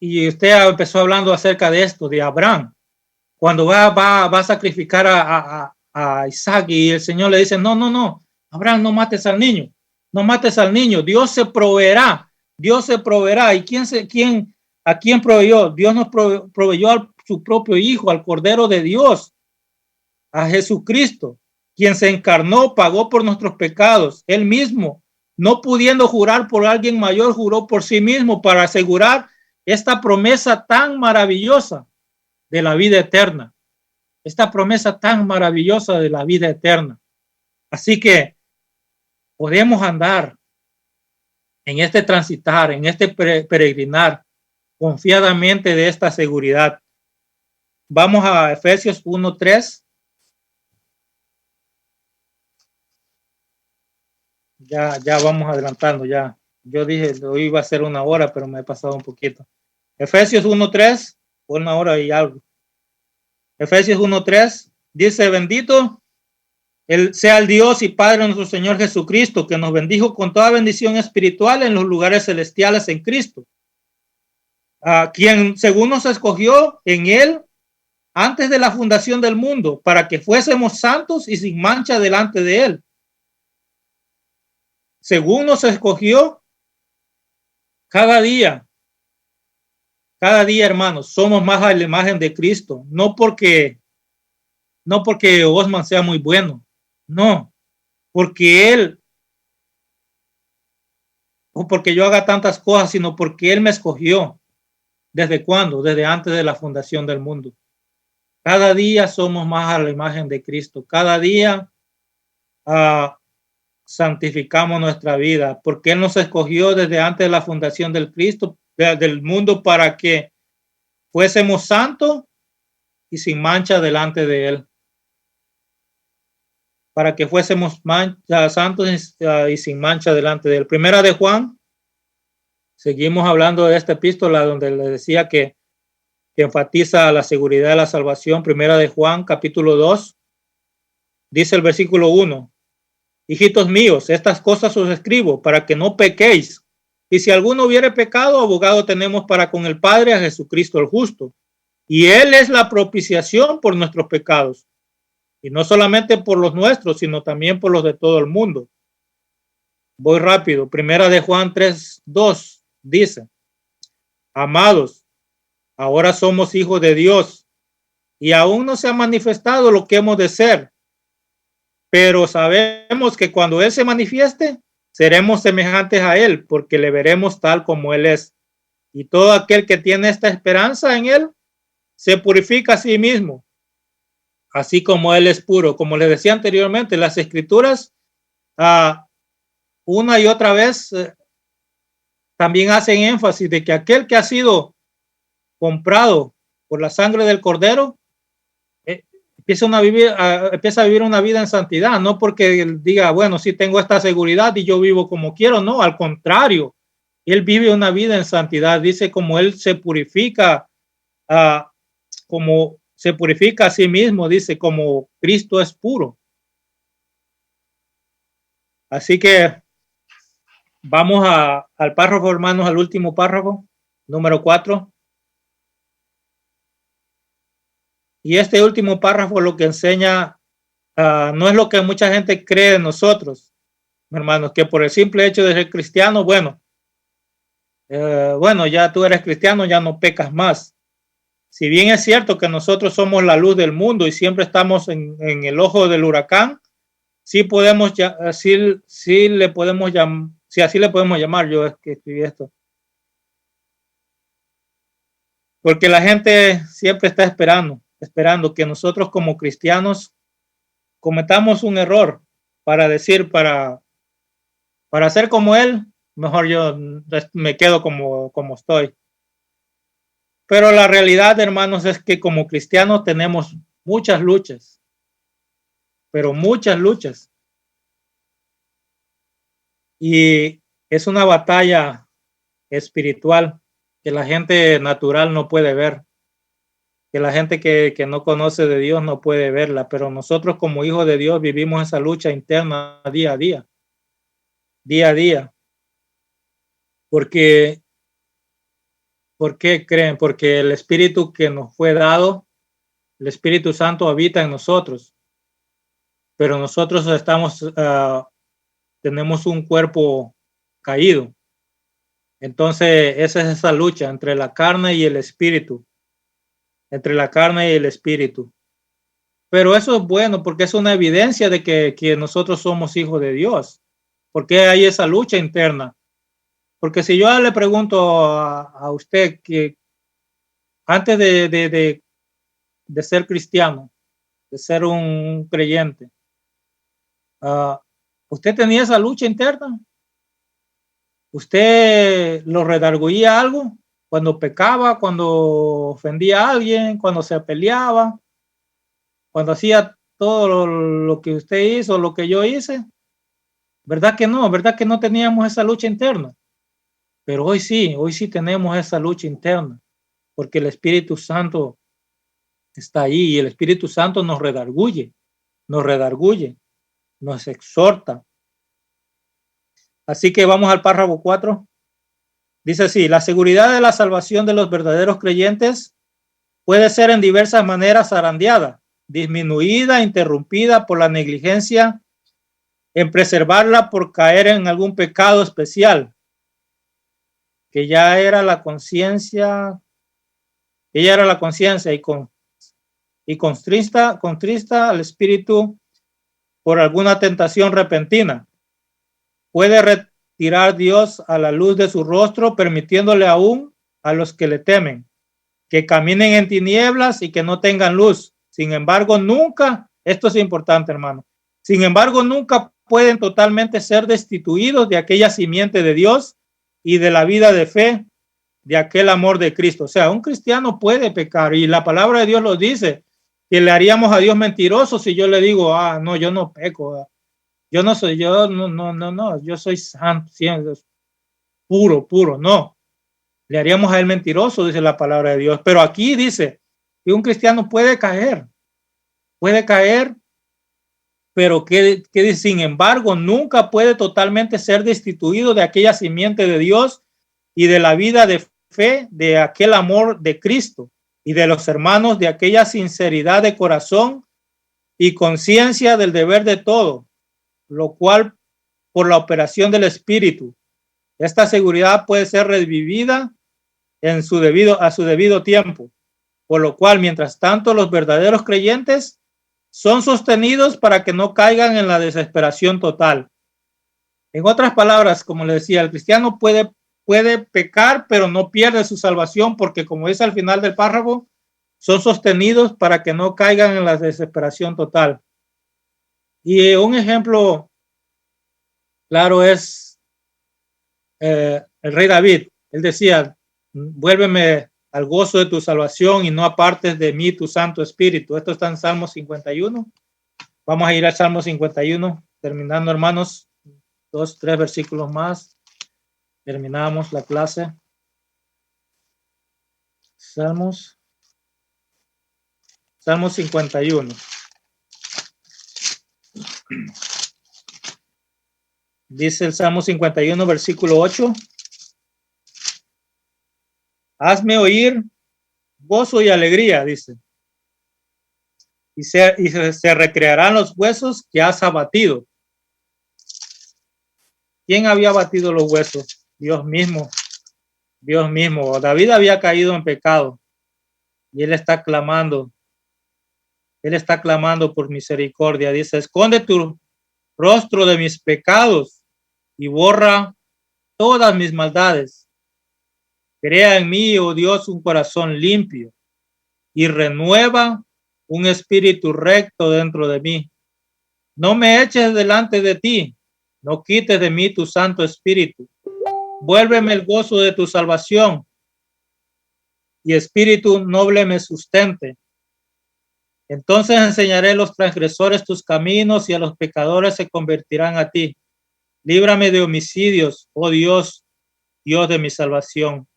y usted empezó hablando acerca de esto, de Abraham, cuando va a sacrificar a Isaac y el Señor le dice, no, Abraham, no mates al niño, Dios se proveerá. ¿Y a quién proveyó? Dios nos proveyó a su propio Hijo, al Cordero de Dios, a Jesucristo, quien se encarnó, pagó por nuestros pecados. Él mismo, no pudiendo jurar por alguien mayor, juró por sí mismo para asegurar esta promesa tan maravillosa de la vida eterna. Esta promesa tan maravillosa de la vida eterna. Así que podemos andar en este transitar, en este peregrinar confiadamente de esta seguridad. Vamos a Efesios 1:3. Ya vamos adelantando ya. Yo dije, hoy iba a ser 1 hora, pero me he pasado un poquito. Efesios 1:3, 1 hora y algo. Efesios 1:3 dice, bendito sea el Dios y Padre de nuestro Señor Jesucristo, que nos bendijo con toda bendición espiritual en los lugares celestiales en Cristo, quien según nos escogió en él antes de la fundación del mundo, para que fuésemos santos y sin mancha delante de él. Según nos escogió, cada día, hermanos, somos más a la imagen de Cristo, no porque Osman sea muy bueno, no, porque él, o porque yo haga tantas cosas, sino porque él me escogió. ¿Desde cuándo? Desde antes de la fundación del mundo. Cada día somos más a la imagen de Cristo, cada día santificamos nuestra vida, porque él nos escogió desde antes de la fundación del mundo, para que fuésemos santos y sin mancha delante de él, para que fuésemos santos y sin mancha delante de él. Primera de Juan, seguimos hablando de esta epístola donde le decía que enfatiza la seguridad de la salvación. Primera de Juan, capítulo 2, dice el versículo 1, hijitos míos, estas cosas os escribo para que no pequéis. Y si alguno hubiere pecado, abogado tenemos para con el Padre, a Jesucristo el justo. Y él es la propiciación por nuestros pecados. Y no solamente por los nuestros, sino también por los de todo el mundo. Voy rápido. Primera de Juan 3:2 dice, amados, ahora somos hijos de Dios y aún no se ha manifestado lo que hemos de ser. Pero sabemos que cuando él se manifieste, seremos semejantes a él, porque le veremos tal como él es. Y todo aquel que tiene esta esperanza en él, se purifica a sí mismo, así como él es puro. Como les decía anteriormente, las escrituras, una y otra vez, también hacen énfasis de que aquel que ha sido comprado por la sangre del Cordero, empieza a vivir una vida en santidad, no porque él diga, bueno, sí tengo esta seguridad y yo vivo como quiero, no, al contrario, él vive una vida en santidad. Dice como él se purifica, como se purifica a sí mismo, dice, como Cristo es puro. Así que vamos al párrafo, hermanos, al último párrafo, número 4. Y este último párrafo lo que enseña no es lo que mucha gente cree de nosotros, hermanos, que por el simple hecho de ser cristiano, bueno, ya tú eres cristiano, ya no pecas más. Si bien es cierto que nosotros somos la luz del mundo y siempre estamos en el ojo del huracán, sí podemos, sí le podemos llamar, sí, así le podemos llamar, yo es que escribí esto. Porque la gente siempre está esperando que nosotros como cristianos cometamos un error para decir, para ser como él, mejor yo me quedo como estoy. Pero la realidad, hermanos, es que como cristianos tenemos muchas luchas, pero muchas luchas. Y es una batalla espiritual que la gente natural no puede ver, que la gente que no conoce de Dios no puede verla, pero nosotros como hijos de Dios vivimos esa lucha interna día a día, día a día. Porque, ¿por qué creen? Porque el Espíritu que nos fue dado, el Espíritu Santo habita en nosotros, pero nosotros tenemos un cuerpo caído. Entonces, esa es esa lucha entre la carne y el espíritu, entre la carne y el espíritu. Pero eso es bueno porque es una evidencia de que nosotros somos hijos de Dios. Porque hay esa lucha interna. Porque si yo le pregunto a usted que antes de ser cristiano, de ser un creyente, ¿usted tenía esa lucha interna? ¿Usted lo redarguía algo cuando pecaba, cuando ofendía a alguien, cuando se peleaba, cuando hacía todo lo que usted hizo, lo que yo hice? ¿Verdad que no? ¿Verdad que no teníamos esa lucha interna? Pero hoy sí tenemos esa lucha interna, porque el Espíritu Santo está ahí y el Espíritu Santo nos redarguye, nos exhorta. Así que vamos al párrafo 4. Dice así: la seguridad de la salvación de los verdaderos creyentes puede ser en diversas maneras zarandeada, disminuida, interrumpida por la negligencia en preservarla por caer en algún pecado especial, que ya era la conciencia, y contrista al espíritu por alguna tentación repentina. Puede retirar Dios a la luz de su rostro, permitiéndole aún a los que le temen que caminen en tinieblas y que no tengan luz. Sin embargo, nunca, esto es importante, hermano, sin embargo, nunca pueden totalmente ser destituidos de aquella simiente de Dios y de la vida de fe, de aquel amor de Cristo. O sea, un cristiano puede pecar y la palabra de Dios lo dice, que le haríamos a Dios mentiroso si yo le digo, no, yo no peco, yo no soy, yo soy santo, puro, no. Le haríamos a él mentiroso, dice la palabra de Dios. Pero aquí dice que un cristiano puede caer, pero que sin embargo nunca puede totalmente ser destituido de aquella simiente de Dios y de la vida de fe, de aquel amor de Cristo y de los hermanos, de aquella sinceridad de corazón y conciencia del deber de todo, lo cual por la operación del Espíritu. Esta seguridad puede ser revivida a su debido tiempo, por lo cual mientras tanto los verdaderos creyentes son sostenidos para que no caigan en la desesperación total. En otras palabras, como le decía, el cristiano puede pecar, pero no pierde su salvación, porque como dice al final del párrafo, son sostenidos para que no caigan en la desesperación total. Y un ejemplo claro es el rey David. Él decía: vuélveme al gozo de tu salvación y no apartes de mí tu Santo Espíritu. Esto está en Salmo 51. Vamos a ir al Salmo 51, terminando, hermanos, 2-3 versículos más. Terminamos la clase. Salmos Salmo 51. Dice el Salmo 51, versículo 8. Hazme oír gozo y alegría, dice. Y se recrearán los huesos que has abatido. ¿Quién había abatido los huesos? Dios mismo. Dios mismo. David había caído en pecado y él está clamando. Él está clamando por misericordia. Dice, esconde tu rostro de mis pecados y borra todas mis maldades. Crea en mí, oh Dios, un corazón limpio y renueva un espíritu recto dentro de mí. No me eches delante de ti, no quites de mí tu Santo Espíritu. Vuélveme el gozo de tu salvación y espíritu noble me sustente. Entonces enseñaré a los transgresores tus caminos y a los pecadores se convertirán a ti. Líbrame de homicidios, oh Dios, Dios de mi salvación.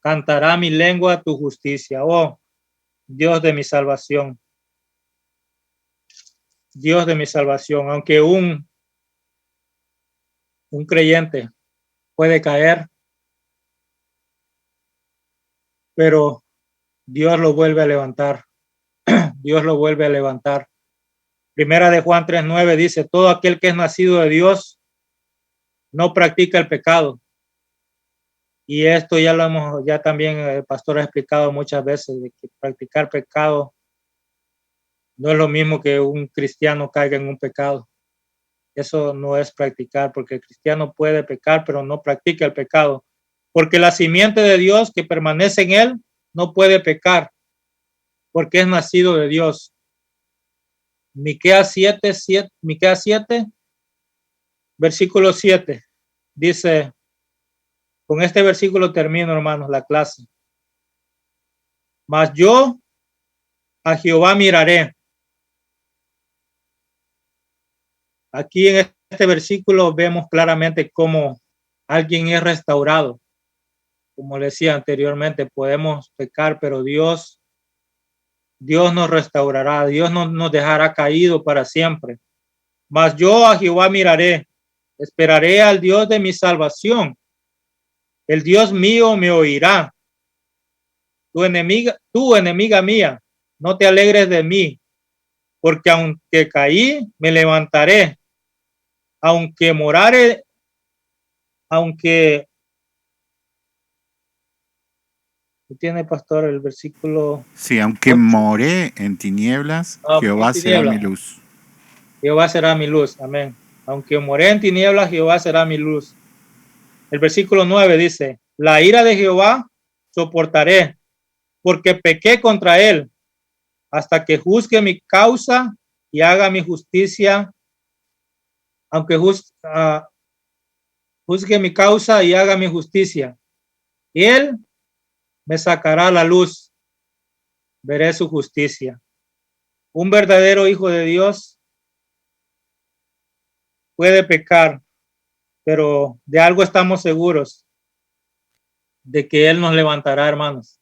Cantará mi lengua tu justicia, oh Dios de mi salvación. Dios de mi salvación. Aunque un creyente puede caer, pero Dios lo vuelve a levantar. Dios lo vuelve a levantar. Primera de Juan 3:9 dice, todo aquel que es nacido de Dios no practica el pecado. Y esto ya también el pastor ha explicado muchas veces, de que practicar pecado no es lo mismo que un cristiano caiga en un pecado. Eso no es practicar, porque el cristiano puede pecar, pero no practica el pecado. Porque la simiente de Dios que permanece en él no puede pecar, porque es nacido de Dios. Miqueas 7, versículo 7, dice, con este versículo termino, hermanos, la clase. Mas yo a Jehová miraré. Aquí en este versículo vemos claramente cómo alguien es restaurado. Como le decía anteriormente, podemos pecar, pero Dios nos restaurará. Dios no nos dejará caído para siempre. Mas yo a Jehová miraré, esperaré al Dios de mi salvación. El Dios mío me oirá. Tu enemiga mía, no te alegres de mí, porque aunque caí, me levantaré. Aunque morare, ¿tiene, pastor, el versículo? Sí, aunque moré en tinieblas, Jehová será mi luz. Jehová será mi luz, amén. Aunque moré en tinieblas, Jehová será mi luz. El versículo 9 dice, la ira de Jehová soportaré, porque pequé contra él, hasta que juzgue mi causa y haga mi justicia, aunque juzgue mi causa y haga mi justicia. Él me sacará a la luz, veré su justicia. Un verdadero hijo de Dios puede pecar, pero de algo estamos seguros, de que Él nos levantará, hermanos.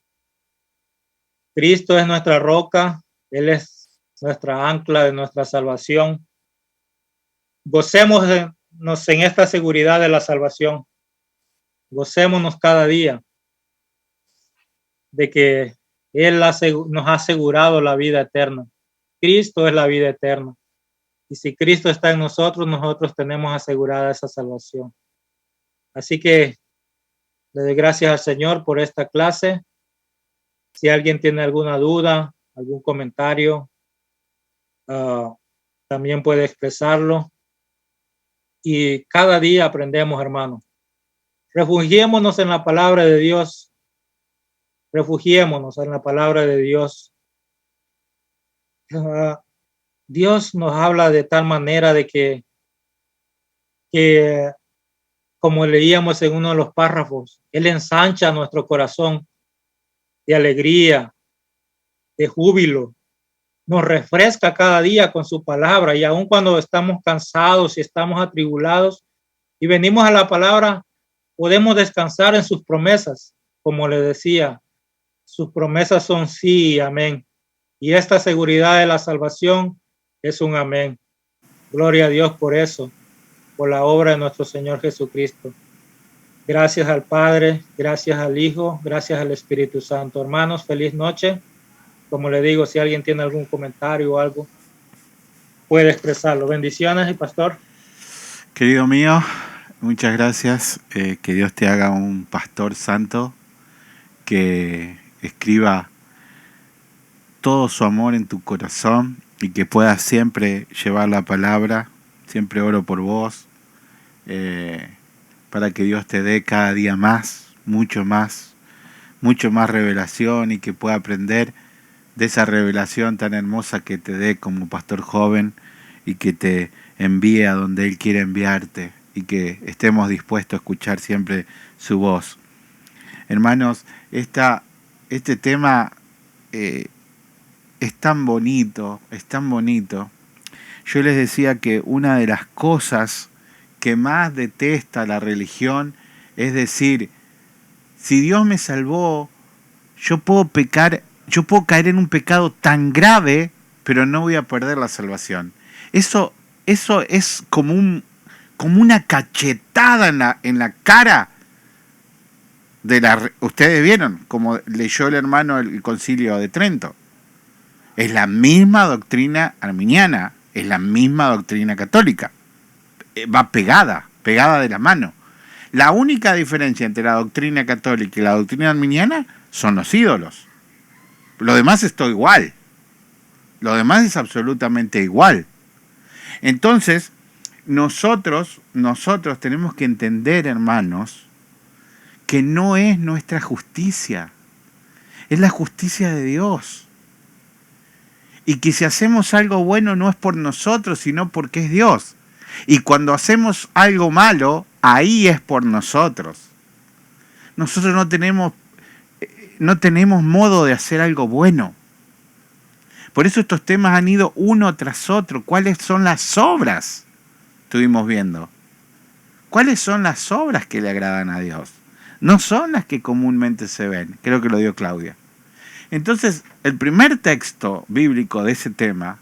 Cristo es nuestra roca, Él es nuestra ancla de nuestra salvación. Gocémonos en esta seguridad de la salvación. Gocémonos cada día de que Él nos ha asegurado la vida eterna. Cristo es la vida eterna. Y si Cristo está en nosotros, nosotros tenemos asegurada esa salvación. Así que le doy gracias al Señor por esta clase. Si alguien tiene alguna duda, algún comentario, también puede expresarlo. Y cada día aprendemos, hermanos. Refugiémonos en la palabra de Dios. Refugiémonos en la palabra de Dios. Dios nos habla de tal manera de que como leíamos en uno de los párrafos, Él ensancha nuestro corazón de alegría, de júbilo. Nos refresca cada día con su palabra, y aun cuando estamos cansados y estamos atribulados y venimos a la palabra, podemos descansar en sus promesas. Como le decía, sus promesas son sí y amén. Y esta seguridad de la salvación es un amén. Gloria a Dios por eso, por la obra de nuestro Señor Jesucristo. Gracias al Padre, gracias al Hijo, gracias al Espíritu Santo. Hermanos, feliz noche. Como le digo, si alguien tiene algún comentario o algo, puede expresarlo. Bendiciones, y pastor. Querido mío, muchas gracias. Que Dios te haga un pastor santo que escriba todo su amor en tu corazón y que puedas siempre llevar la palabra. Siempre oro por vos, para que Dios te dé cada día mucho más revelación, y que pueda aprender de esa revelación tan hermosa que te dé como pastor joven, y que te envíe a donde Él quiere enviarte, y que estemos dispuestos a escuchar siempre su voz. Hermanos, este tema es tan bonito, es tan bonito. Yo les decía que una de las cosas que más detesta la religión es decir, si Dios me salvó, yo puedo pecar, yo puedo caer en un pecado tan grave, pero no voy a perder la salvación. Eso es como una cachetada en la cara de la... Ustedes vieron, como leyó el hermano el Concilio de Trento. Es la misma doctrina arminiana, es la misma doctrina católica. Va pegada de la mano. La única diferencia entre la doctrina católica y la doctrina arminiana son los ídolos. Lo demás es todo igual. Lo demás es absolutamente igual. Entonces, nosotros tenemos que entender, hermanos, que no es nuestra justicia, es la justicia de Dios. Y que si hacemos algo bueno no es por nosotros, sino porque es Dios. Y cuando hacemos algo malo, ahí es por nosotros. Nosotros no tenemos modo de hacer algo bueno. Por eso estos temas han ido uno tras otro. ¿Cuáles son las obras? Estuvimos viendo. ¿Cuáles son las obras que le agradan a Dios? No son las que comúnmente se ven. Creo que lo dio Claudia. Entonces, el primer texto bíblico de ese tema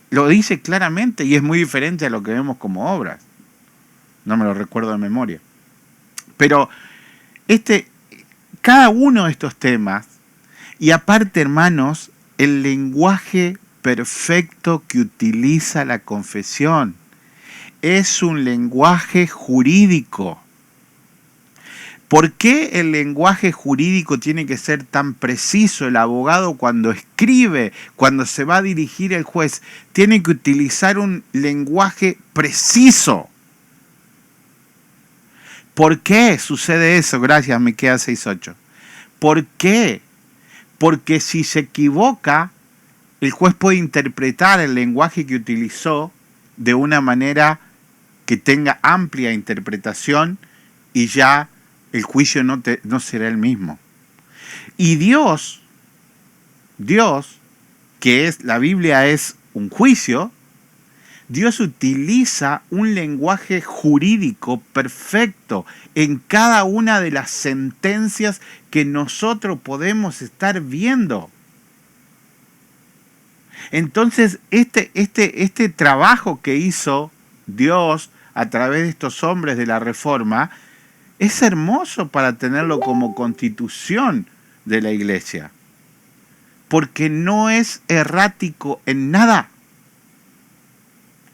lo dice claramente, y es muy diferente a lo que vemos como obras. No me lo recuerdo de memoria. Pero cada uno de estos temas, y aparte, hermanos, el lenguaje perfecto que utiliza la confesión es un lenguaje jurídico. ¿Por qué el lenguaje jurídico tiene que ser tan preciso? El abogado, cuando escribe, cuando se va a dirigir al juez, tiene que utilizar un lenguaje preciso. ¿Por qué sucede eso? Gracias, me queda 6-8. ¿Por qué? Porque si se equivoca, el juez puede interpretar el lenguaje que utilizó de una manera que tenga amplia interpretación, y ya el juicio no será el mismo. Y Dios, que es, la Biblia es un juicio, Dios utiliza un lenguaje jurídico perfecto en cada una de las sentencias que nosotros podemos estar viendo. Entonces, este trabajo que hizo Dios a través de estos hombres de la Reforma es hermoso para tenerlo como constitución de la Iglesia, porque no es errático en nada.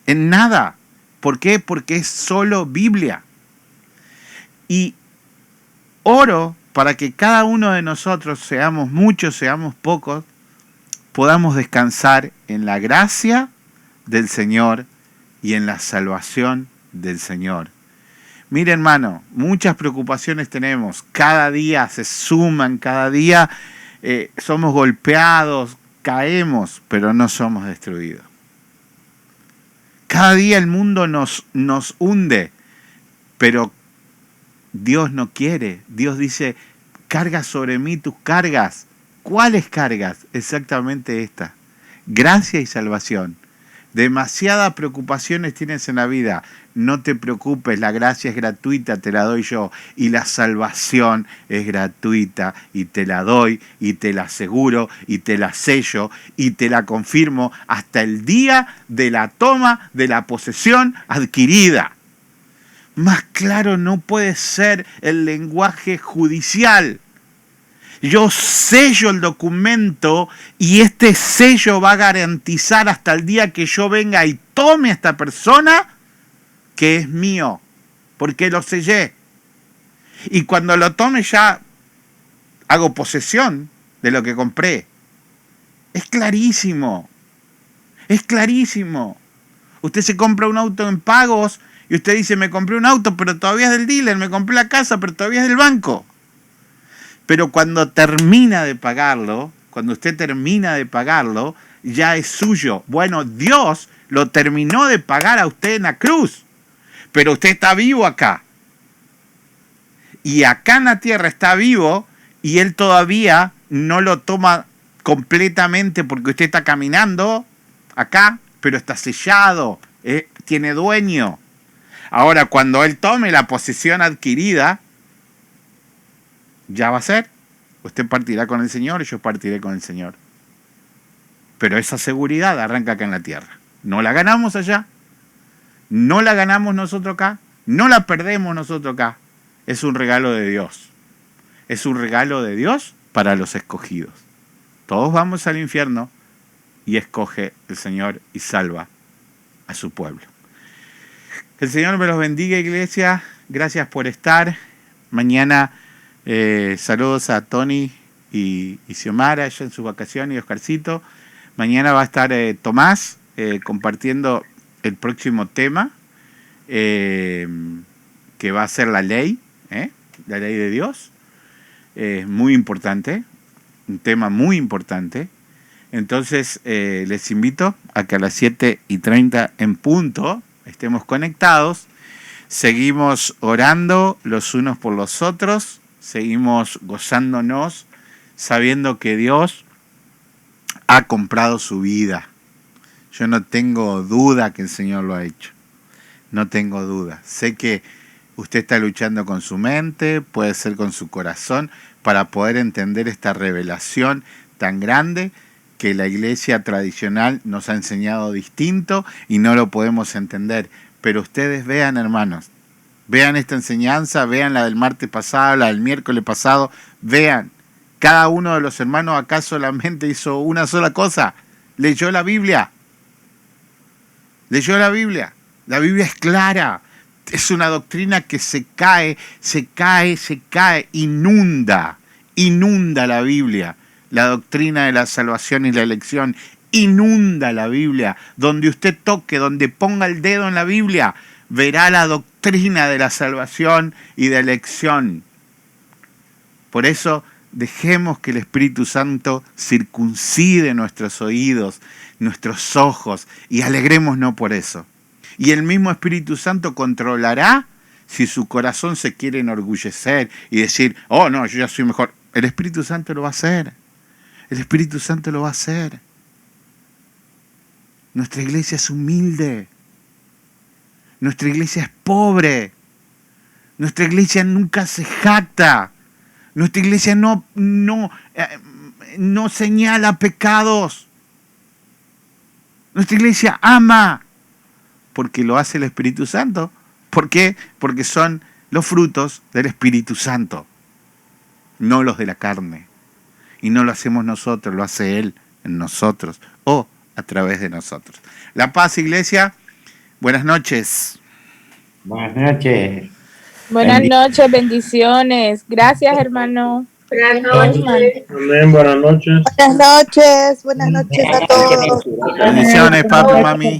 En nada. ¿Por qué? Porque es solo Biblia. Y oro para que cada uno de nosotros, seamos muchos, seamos pocos, podamos descansar en la gracia del Señor y en la salvación del Señor. Mire, hermano, muchas preocupaciones tenemos. Cada día se suman, cada día somos golpeados, caemos, pero no somos destruidos. Cada día el mundo nos hunde, pero Dios no quiere. Dios dice, carga sobre mí tus cargas. ¿Cuáles cargas? Exactamente esta. Gracia y salvación. Demasiadas preocupaciones tienes en la vida. No te preocupes, la gracia es gratuita, te la doy yo. Y la salvación es gratuita y te la doy y te la aseguro y te la sello y te la confirmo hasta el día de la toma de la posesión adquirida. Más claro no puede ser el lenguaje judicial. Yo sello el documento y este sello va a garantizar hasta el día que yo venga y tome a esta persona que es mío, porque lo sellé. Y cuando lo tome ya hago posesión de lo que compré. Es clarísimo. Es clarísimo. Usted se compra un auto en pagos y usted dice, me compré un auto, pero todavía es del dealer, me compré la casa, pero todavía es del banco. Pero cuando termina de pagarlo, cuando usted termina de pagarlo, ya es suyo. Bueno, Dios lo terminó de pagar a usted en la cruz, pero usted está vivo acá. Y acá en la tierra está vivo y Él todavía no lo toma completamente porque usted está caminando acá, pero está sellado, tiene dueño. Ahora, cuando Él tome la posesión adquirida, ya va a ser. Usted partirá con el Señor y yo partiré con el Señor. Pero esa seguridad arranca acá en la tierra. No la ganamos allá. No la ganamos nosotros acá. No la perdemos nosotros acá. Es un regalo de Dios. Es un regalo de Dios para los escogidos. Todos vamos al infierno y escoge el Señor y salva a su pueblo. Que el Señor me los bendiga, iglesia. Gracias por estar. Mañana saludos a Tony y Xiomara, ella en su vacación, y Oscarcito. Mañana va a estar Tomás compartiendo el próximo tema, que va a ser la ley de Dios. Muy importante, un tema muy importante. Entonces les invito a que a las 7:30 en punto estemos conectados. Seguimos orando los unos por los otros. Seguimos gozándonos, sabiendo que Dios ha comprado su vida. Yo no tengo duda que el Señor lo ha hecho. No tengo duda. Sé que usted está luchando con su mente, puede ser con su corazón, para poder entender esta revelación tan grande que la iglesia tradicional nos ha enseñado distinto y no lo podemos entender. Pero ustedes vean, hermanos, vean esta enseñanza, vean la del martes pasado, la del miércoles pasado, vean, cada uno de los hermanos acá solamente hizo una sola cosa, leyó la Biblia. Leyó la Biblia. La Biblia es clara. Es una doctrina que se cae, inunda la Biblia. La doctrina de la salvación y la elección inunda la Biblia. Donde usted toque, donde ponga el dedo en la Biblia, verá la doctrina de la salvación y de elección. Por eso, dejemos que el Espíritu Santo circuncide nuestros oídos, nuestros ojos, y alegrémonos por eso. Y el mismo Espíritu Santo controlará si su corazón se quiere enorgullecer y decir, oh no, yo ya soy mejor. El Espíritu Santo lo va a hacer. El Espíritu Santo lo va a hacer. Nuestra iglesia es humilde. Nuestra iglesia es pobre. Nuestra iglesia nunca se jacta. Nuestra iglesia no señala pecados. Nuestra iglesia ama. Porque lo hace el Espíritu Santo. ¿Por qué? Porque son los frutos del Espíritu Santo, no los de la carne. Y no lo hacemos nosotros, lo hace Él en nosotros o a través de nosotros. La paz, iglesia. Buenas noches. Buenas noches. Buenas noches, bendiciones. Gracias, hermano. Buenas noches. Amén, buenas noches. Buenas noches a todos. Bendiciones, papi, mami.